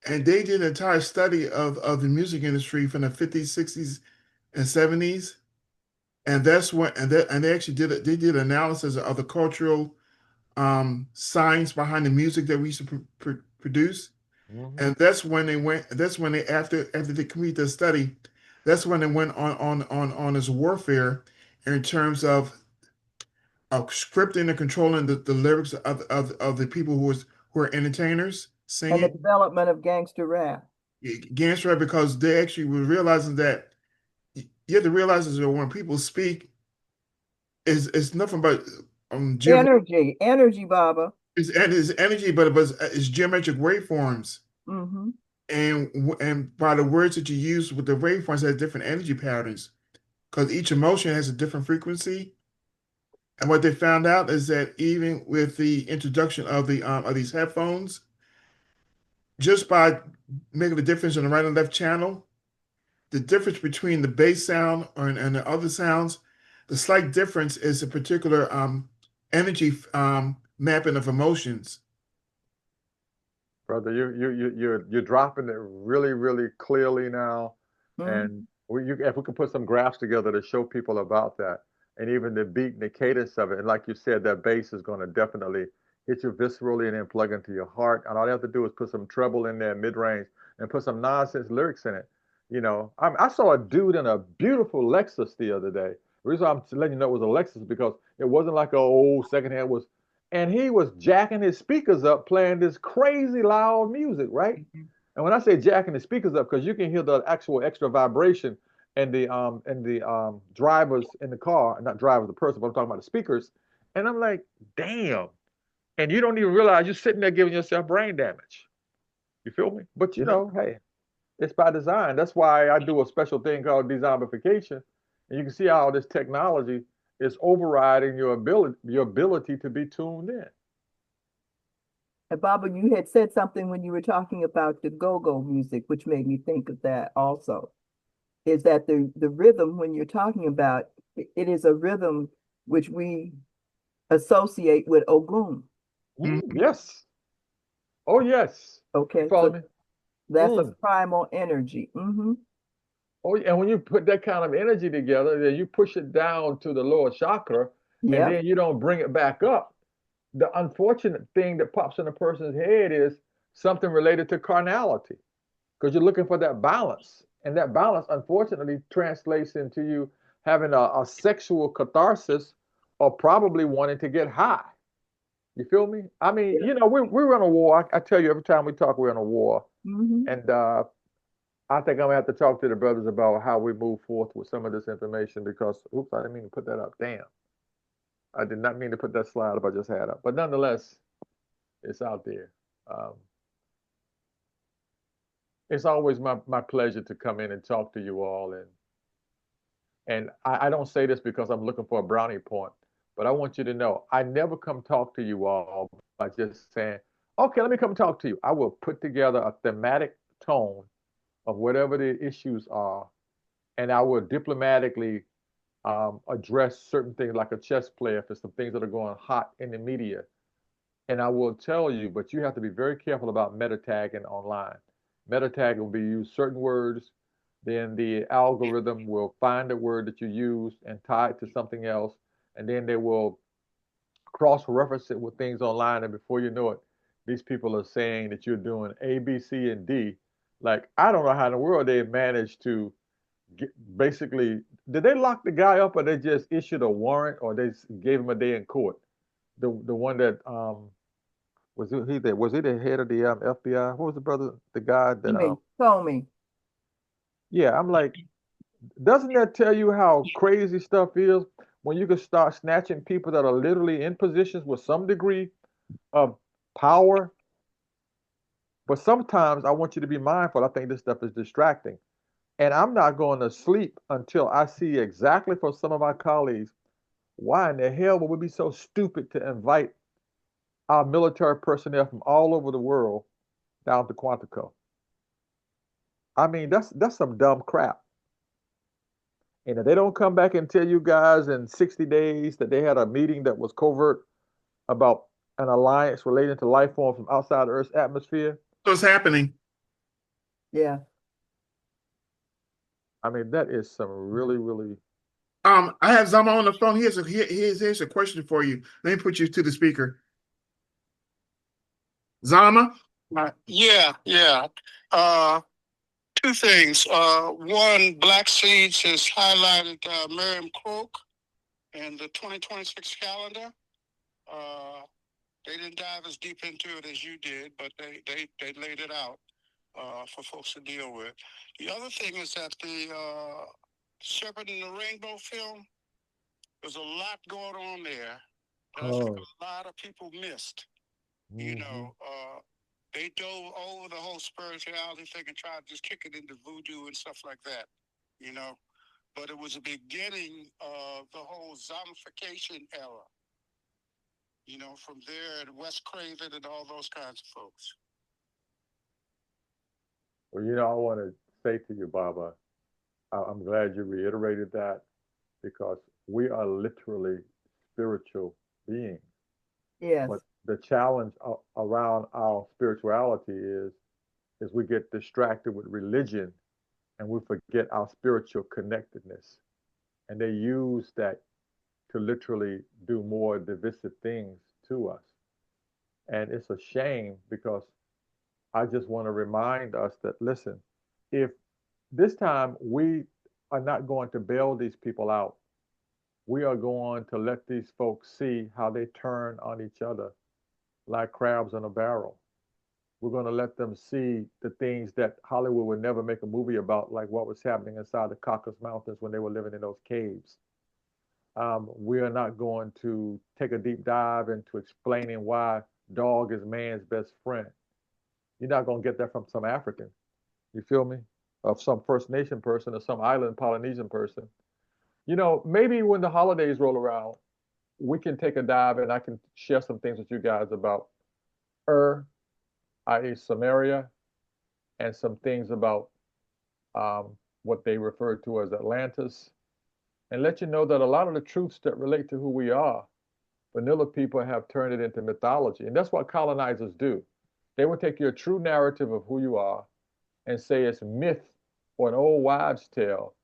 and they did an entire study of the music industry from the 50s, 60s, and 70s. And that's when, and they actually did analysis of the cultural science behind the music that we used to produce. And that's when after they completed the study, that's when they went on this warfare in terms of scripting and controlling the lyrics of the people who are entertainers singing. And the development of gangster rap. Gangster rap, because they actually were realizing that you have to realize that when people speak, it's nothing but energy, Baba. It's energy, but it's geometric waveforms. And by the words that you use with the waveforms has different energy patterns, because each emotion has a different frequency. And what they found out is that even with the introduction of these headphones, just by making the difference in the right and left channel, the difference between the bass sound and the other sounds, the slight difference is a particular energy mapping of emotions. Brother, you're dropping it really, really clearly now. And If we could put some graphs together to show people about that, and even the beat and the cadence of it, and like you said, that bass is going to definitely hit you viscerally and then plug into your heart. And all you have to do is put some treble in there, mid range, and put some nonsense lyrics in it. You know, I saw a dude in a beautiful Lexus the other day. The reason I'm letting you know it was a Lexus because it wasn't like an old secondhand was, and he was jacking his speakers up, playing this crazy loud music, right? And when I say jacking the speakers up, because you can hear the actual extra vibration and the drivers in the car, not drivers, the person, but I'm talking about the speakers. And I'm like, damn. And you don't even realize you're sitting there giving yourself brain damage. You feel me? But you know, hey, it's by design. That's why I do a special thing called designification. And you can see how this technology is overriding your ability to be tuned in. And Baba, you had said something when you were talking about the go-go music, which made me think of that also. Is that the rhythm when you're talking about it is a rhythm which we associate with Ogun. Yes. Oh yes. Okay, You follow so me? that's a primal energy. Oh, and when you put that kind of energy together, then you push it down to the lower chakra, and Yeah. then you don't bring it back up. The unfortunate thing that pops in a person's head is something related to carnality, because you're looking for that balance, and that balance, unfortunately, translates into you having a sexual catharsis or probably wanting to get high. You feel me? I mean, you know, we're in a war. I tell you, every time we talk, we're in a war, and I think I'm gonna have to talk to the brothers about how we move forth with some of this information because, oops, I didn't mean to put that up. Damn, I did not mean to put that slide up I just had up. But nonetheless, it's out there. Um, it's always my pleasure to come in and talk to you all, and I don't say this because I'm looking for a brownie point, but I want you to know I never come talk to you all by just saying, okay, let me come talk to you. I will put together a thematic tone of whatever the issues are, and I will diplomatically address certain things like a chess player for some things that are going hot in the media. And I will tell you, but you have to be very careful about meta tagging online. Meta tag will be use certain words, then the algorithm will find the word that you use and tie it to something else, and then they will cross-reference it with things online, and before you know it, these people are saying that you're doing A, B, C, and D. Like, I don't know how in the world they managed to basically, did they lock the guy up or they just issued a warrant or they gave him a day in court? The one that was he there? Was he the head of the FBI? What was the brother? The guy that Told me. Yeah, I'm like, doesn't that tell you how crazy stuff is when you can start snatching people that are literally in positions with some degree of power? But sometimes I want you to be mindful. I think this stuff is distracting. And I'm not going to sleep until I see exactly for some of our colleagues why in the hell would we be so stupid to invite our military personnel from all over the world down to Quantico? I mean, that's some dumb crap. And if they don't come back and tell you guys in 60 days that they had a meeting that was covert about an alliance relating to life forms from outside Earth's atmosphere. What's happening? Yeah. I mean, that is some really, really. I have Zama on the phone. Here's a question for you. Let me put you to the speaker. Zama? Yeah. Two things. One, Black Seeds has highlighted Miriam Croak in the 2026 calendar. They didn't dive as deep into it as you did, but they laid it out for folks to deal with. The other thing is that the Serpent in the Rainbow film, there's a lot going on there that I think a lot of people missed. You know, they dove over the whole spirituality thing and tried to just kick it into voodoo and stuff like that, you know. But it was the beginning of the whole zombification era. You know, from there to Wes Craven and all those kinds of folks. Well, you know, I want to say to you, Baba, I'm glad you reiterated that because we are literally spiritual beings. Yes. But the challenge around our spirituality is we get distracted with religion and we forget our spiritual connectedness. And they use that to literally do more divisive things to us. And it's a shame, because I just want to remind us that, listen, if this time we are not going to bail these people out, we are going to let these folks see how they turn on each other like crabs in a barrel. We're going to let them see the things that Hollywood would never make a movie about, like what was happening inside the Caucasus Mountains when they were living in those caves. We are not going to take a deep dive into explaining why dog is man's best friend. You're not going to get that from some African, you feel me? Of some First Nation person or some island Polynesian person. You know, maybe when the holidays roll around, we can take a dive and I can share some things with you guys about i.e. Samaria, and some things about what they refer to as Atlantis, and let you know that a lot of the truths that relate to who we are, vanilla people have turned it into mythology. And that's what colonizers do. They will take your true narrative of who you are and say it's myth or an old wives' tale,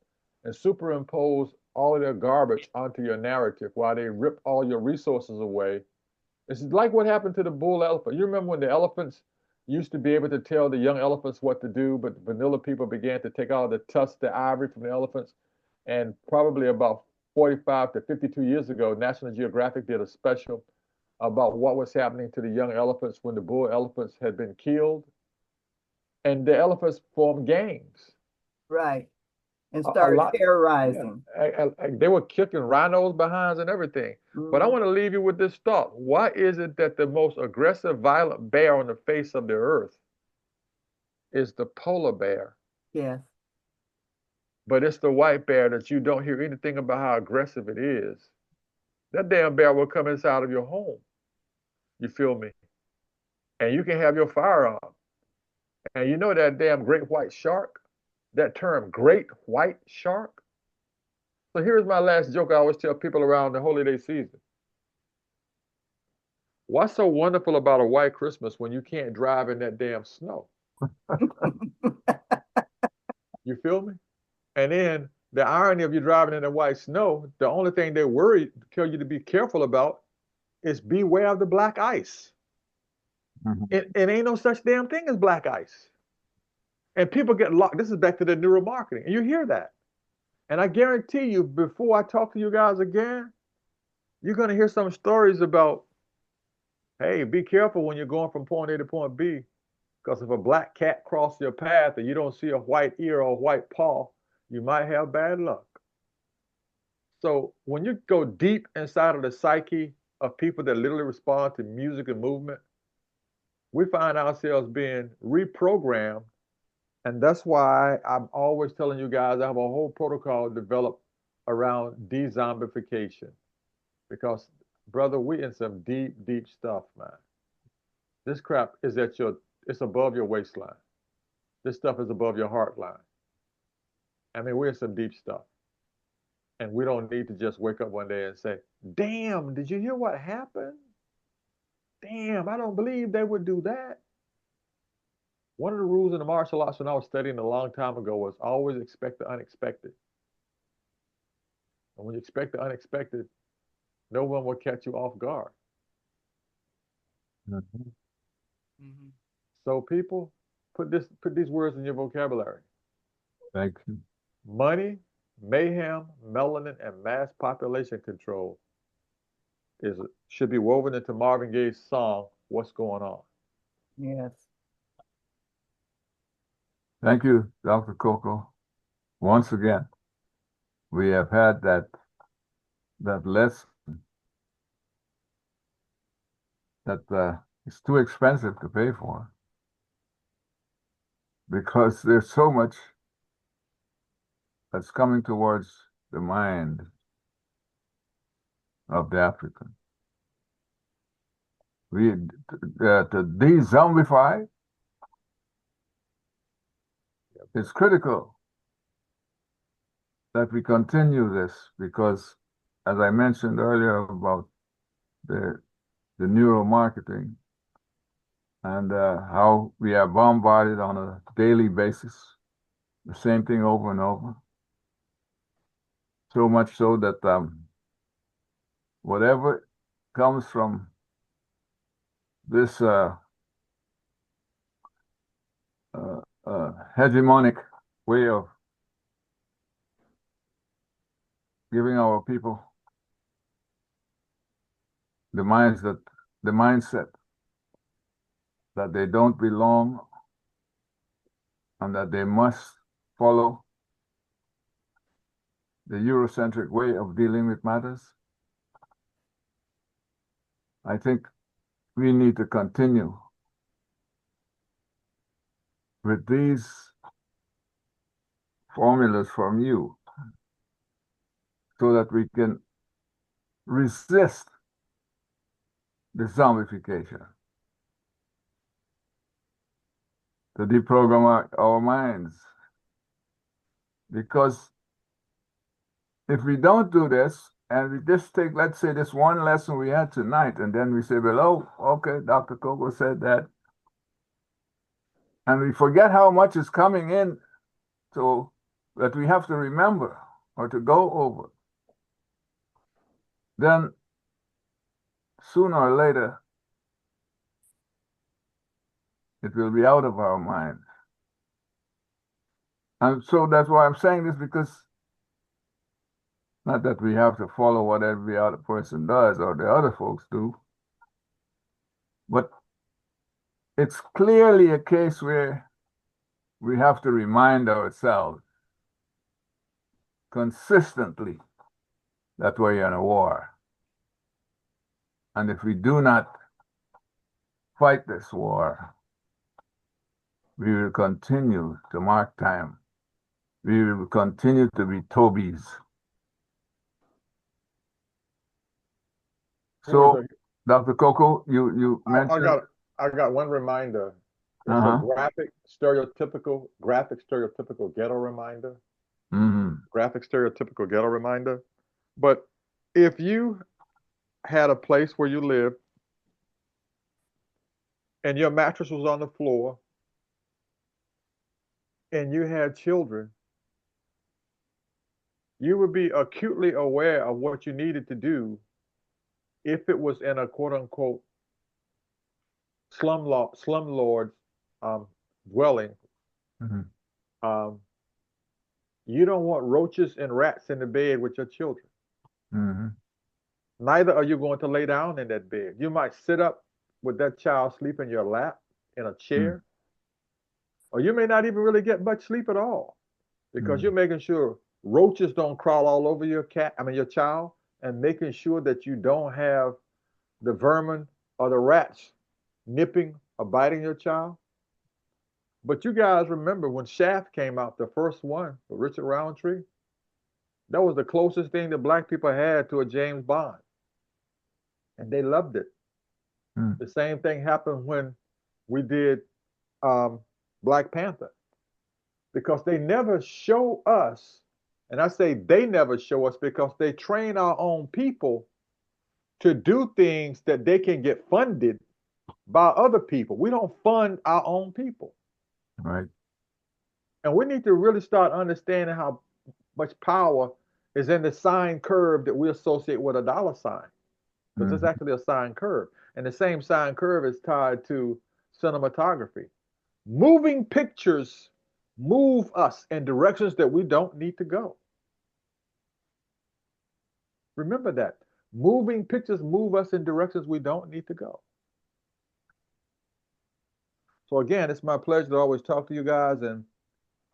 and superimpose all of their garbage onto your narrative while they rip all your resources away. It's like what happened to the bull elephant. You remember when the elephants used to be able to tell the young elephants what to do, but vanilla people began to take all the tusks, the ivory from the elephants. And probably about 45 to 52 years ago, National Geographic did a special about what was happening to the young elephants when the bull elephants had been killed. And the elephants formed gangs. Right. And A started lot. terrorizing. They were kicking rhinos behinds and everything. But I want to leave you with this thought. Why is it that the most aggressive, violent bear on the face of the earth is the polar bear? Yes. But it's the white bear that you don't hear anything about how aggressive it is. That damn bear will come inside of your home. You feel me? And you can have your firearm. And you know that damn great white shark? That term, great white shark? So here's my last joke I always tell people around the holiday season. What's so wonderful about a white Christmas when you can't drive in that damn snow? You feel me? And then the irony of you driving in the white snow, the only thing they worry, tell you to be careful about, is beware of the black ice. It ain't no such damn thing as black ice. And people get locked. This is back to the neuromarketing. And you hear that. And I guarantee you, before I talk to you guys again, you're going to hear some stories about, hey, be careful when you're going from point A to point B. Because if a black cat crosses your path and you don't see a white ear or a white paw, you might have bad luck. So when you go deep inside of the psyche of people that literally respond to music and movement, we find ourselves being reprogrammed. And that's why I'm always telling you guys I have a whole protocol developed around de-zombification. Because, brother, we in some deep, deep stuff, man. This crap is it's above your waistline. This stuff is above your heart line. I mean, we're in some deep stuff. And we don't need to just wake up one day and say, damn, did you hear what happened? Damn, I don't believe they would do that. One of the rules in the martial arts when I was studying a long time ago was always expect the unexpected. And when you expect the unexpected, no one will catch you off guard. So people, put these words in your vocabulary. Thank you. Money, mayhem, melanin, and mass population control should be woven into Marvin Gaye's song, What's Going On? Yes. Thank you, Dr. Koko. Once again, we have had that lesson that it's too expensive to pay for because there's so much that's coming towards the mind of the African. To de-zombify it's critical that we continue this because, as I mentioned earlier about the neuromarketing and how we are bombarded on a daily basis the same thing over and over. So much so that whatever comes from this hegemonic way of giving our people the mindset that they don't belong and that they must follow the Eurocentric way of dealing with matters. I think we need to continue with these formulas from you so that we can resist the zombification, to deprogram our minds. Because if we don't do this, and we just take, let's say, this one lesson we had tonight, and then we say, well, oh, okay, Dr. Koko said that, and we forget how much is coming in, so that we have to remember or to go over, then sooner or later, it will be out of our mind. And so that's why I'm saying this, because not that we have to follow what every other person does or the other folks do, but it's clearly a case where we have to remind ourselves consistently that we're in a war. And if we do not fight this war, we will continue to mark time. We will continue to be Tobies. So, Dr. Koko, you mentioned... I got one reminder. It's Uh-huh. a graphic stereotypical ghetto reminder. Mm-hmm. Graphic stereotypical ghetto reminder. But if you had a place where you lived and your mattress was on the floor and you had children, you would be acutely aware of what you needed to do if it was in a quote unquote slumlord dwelling. Mm-hmm. You don't want roaches and rats in the bed with your children. Mm-hmm. Neither are you going to lay down in that bed. You might sit up with that child sleep in your lap in a chair, or you may not even really get much sleep at all because you're making sure roaches don't crawl all over your child, and making sure that you don't have the vermin or the rats nipping or biting your child. But you guys remember when Shaft came out, the first one, with Richard Roundtree? That was the closest thing that black people had to a James Bond. And they loved it. The same thing happened when we did Black Panther. Because they never show us, and I say they never show us because they train our own people to do things that they can get funded by other people. We don't fund our own people. Right. And we need to really start understanding how much power is in the sine curve that we associate with a dollar sign. Because it's actually a sine curve. And the same sine curve is tied to cinematography. Moving pictures move us in directions that we don't need to go. Remember that. Moving pictures move us in directions we don't need to go. So again, it's my pleasure to always talk to you guys, and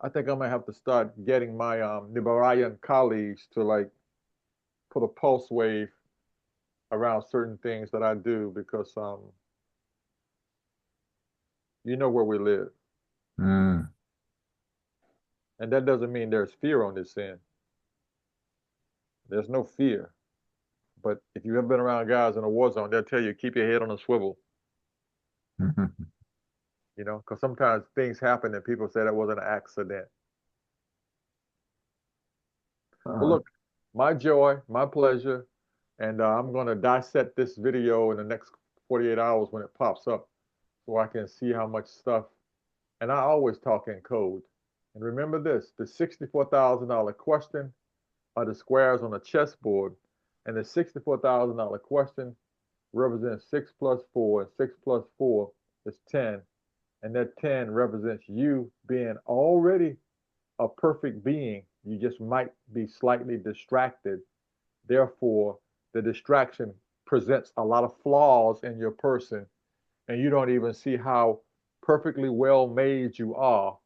I think I'm gonna have to start getting my Nibarayan colleagues to like put a pulse wave around certain things that I do, because you know where we live. And that doesn't mean there's fear on this end. There's no fear. But if you have been around guys in a war zone, they'll tell you, keep your head on a swivel. You know, because sometimes things happen and people say that was an accident. Well, look, my joy, my pleasure, and I'm going to dissect this video in the next 48 hours when it pops up so I can see how much stuff, and I always talk in code. And remember this, the $64,000 question are the squares on a chessboard, and the $64,000 question represents 6 plus 4, and 6 plus 4 is 10, and that 10 represents you being already a perfect being. You just might be slightly distracted. Therefore, the distraction presents a lot of flaws in your person, and you don't even see how perfectly well made you are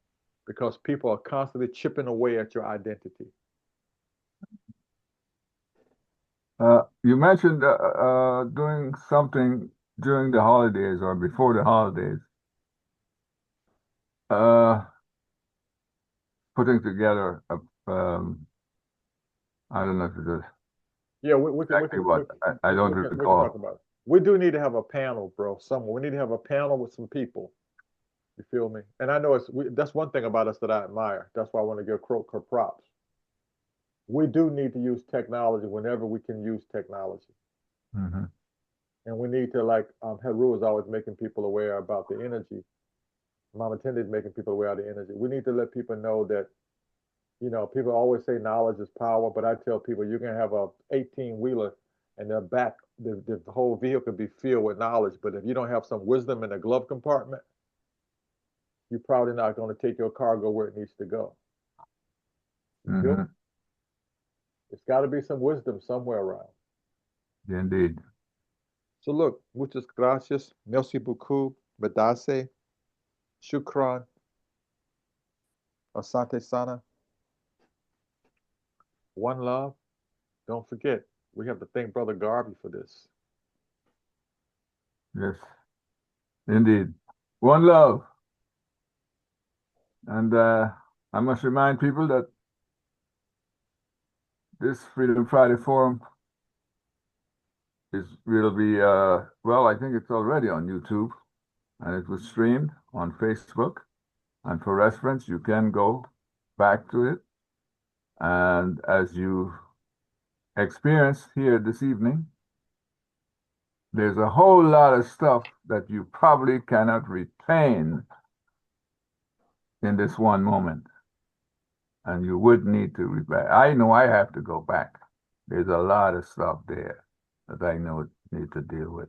because people are constantly chipping away at your identity. You mentioned doing something during the holidays or before the holidays. Putting together a, I don't know if it's Yeah, we can, exactly what, I don't we can recall. talk about it. We do need to have a panel, bro, somewhere. We need to have a panel with some people. You feel me? And I know that's one thing about us that I admire. That's why I want to give Croker props. We do need to use technology whenever we can use technology. Mm-hmm. And we need to, like Heru is always making people aware about the energy. Mama Tindy is making people aware of the energy. We need to let people know that, you know, people always say knowledge is power, but I tell people you can have a 18-wheeler and the back, the whole vehicle could be filled with knowledge. But if you don't have some wisdom in the glove compartment, you're probably not going to take your cargo where it needs to go. You feel? Mm-hmm. It's got to be some wisdom somewhere around. Indeed. So look, muchas gracias, merci beaucoup, bedase, shukran, asante sana, one love. Don't forget, we have to thank Brother Garvey for this. Yes, indeed. One love. And I must remind people that this Freedom Friday Forum will be, well, I think it's already on YouTube, and it was streamed on Facebook. And for reference, you can go back to it. And as you experienced here this evening, there's a whole lot of stuff that you probably cannot retain in this one moment. And you would need to read. I know I have to go back. There's a lot of stuff there that I know need to deal with.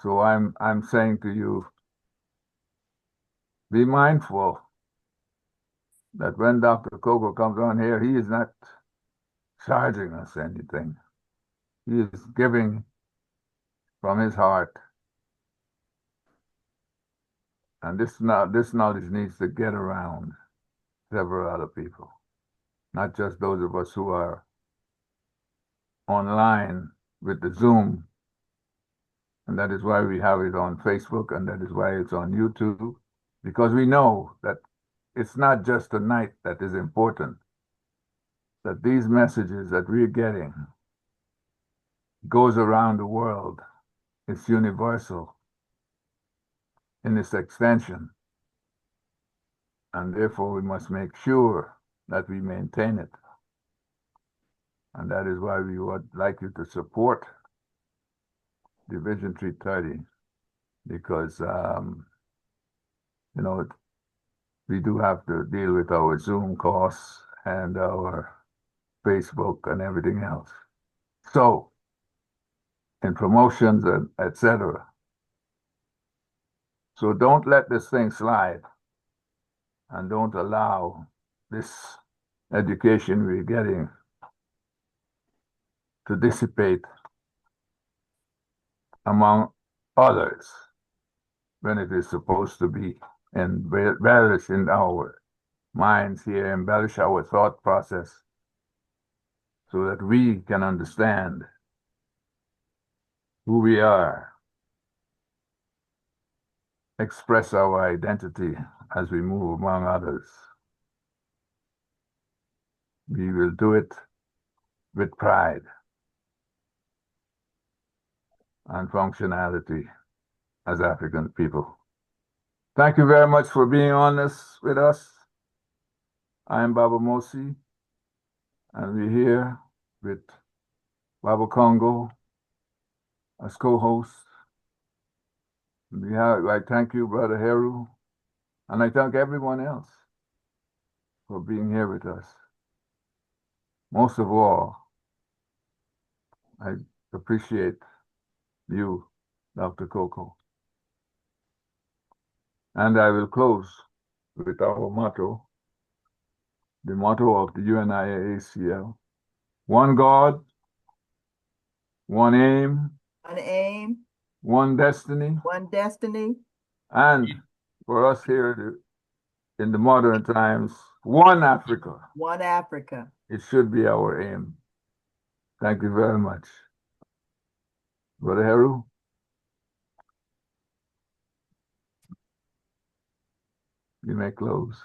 So I'm saying to you, be mindful that when Dr. Koko comes on here, he is not charging us anything. He is giving from his heart. And this knowledge needs to get around several other people, not just those of us who are online with the Zoom. And that is why we have it on Facebook, and that is why it's on YouTube, because we know that it's not just tonight that is important, that these messages that we're getting goes around the world. It's universal in its extension. And therefore, we must make sure that we maintain it. And that is why we would like you to support Division 330, because, you know, we do have to deal with our Zoom costs and our Facebook and everything else. So, in promotions and etc. So don't let this thing slide, and don't allow this education we're getting to dissipate among others when it is supposed to be embellished in our minds here, embellish our thought process so that we can understand who we are, express our identity as we move among others. We will do it with pride and functionality as African people. Thank you very much for being on this with us. I am Baba Mosi, and we're here with Baba Congo as co-host. I thank you, Brother Heru, and I thank everyone else for being here with us. Most of all, I appreciate you, Dr. Koko. And I will close with our motto, the motto of the UNIA-ACL. One God, one aim, One aim, one destiny, one destiny, and for us here in the modern times, one Africa. one Africa. It should be our aim. Thank you very much. Brother Heru? You may close.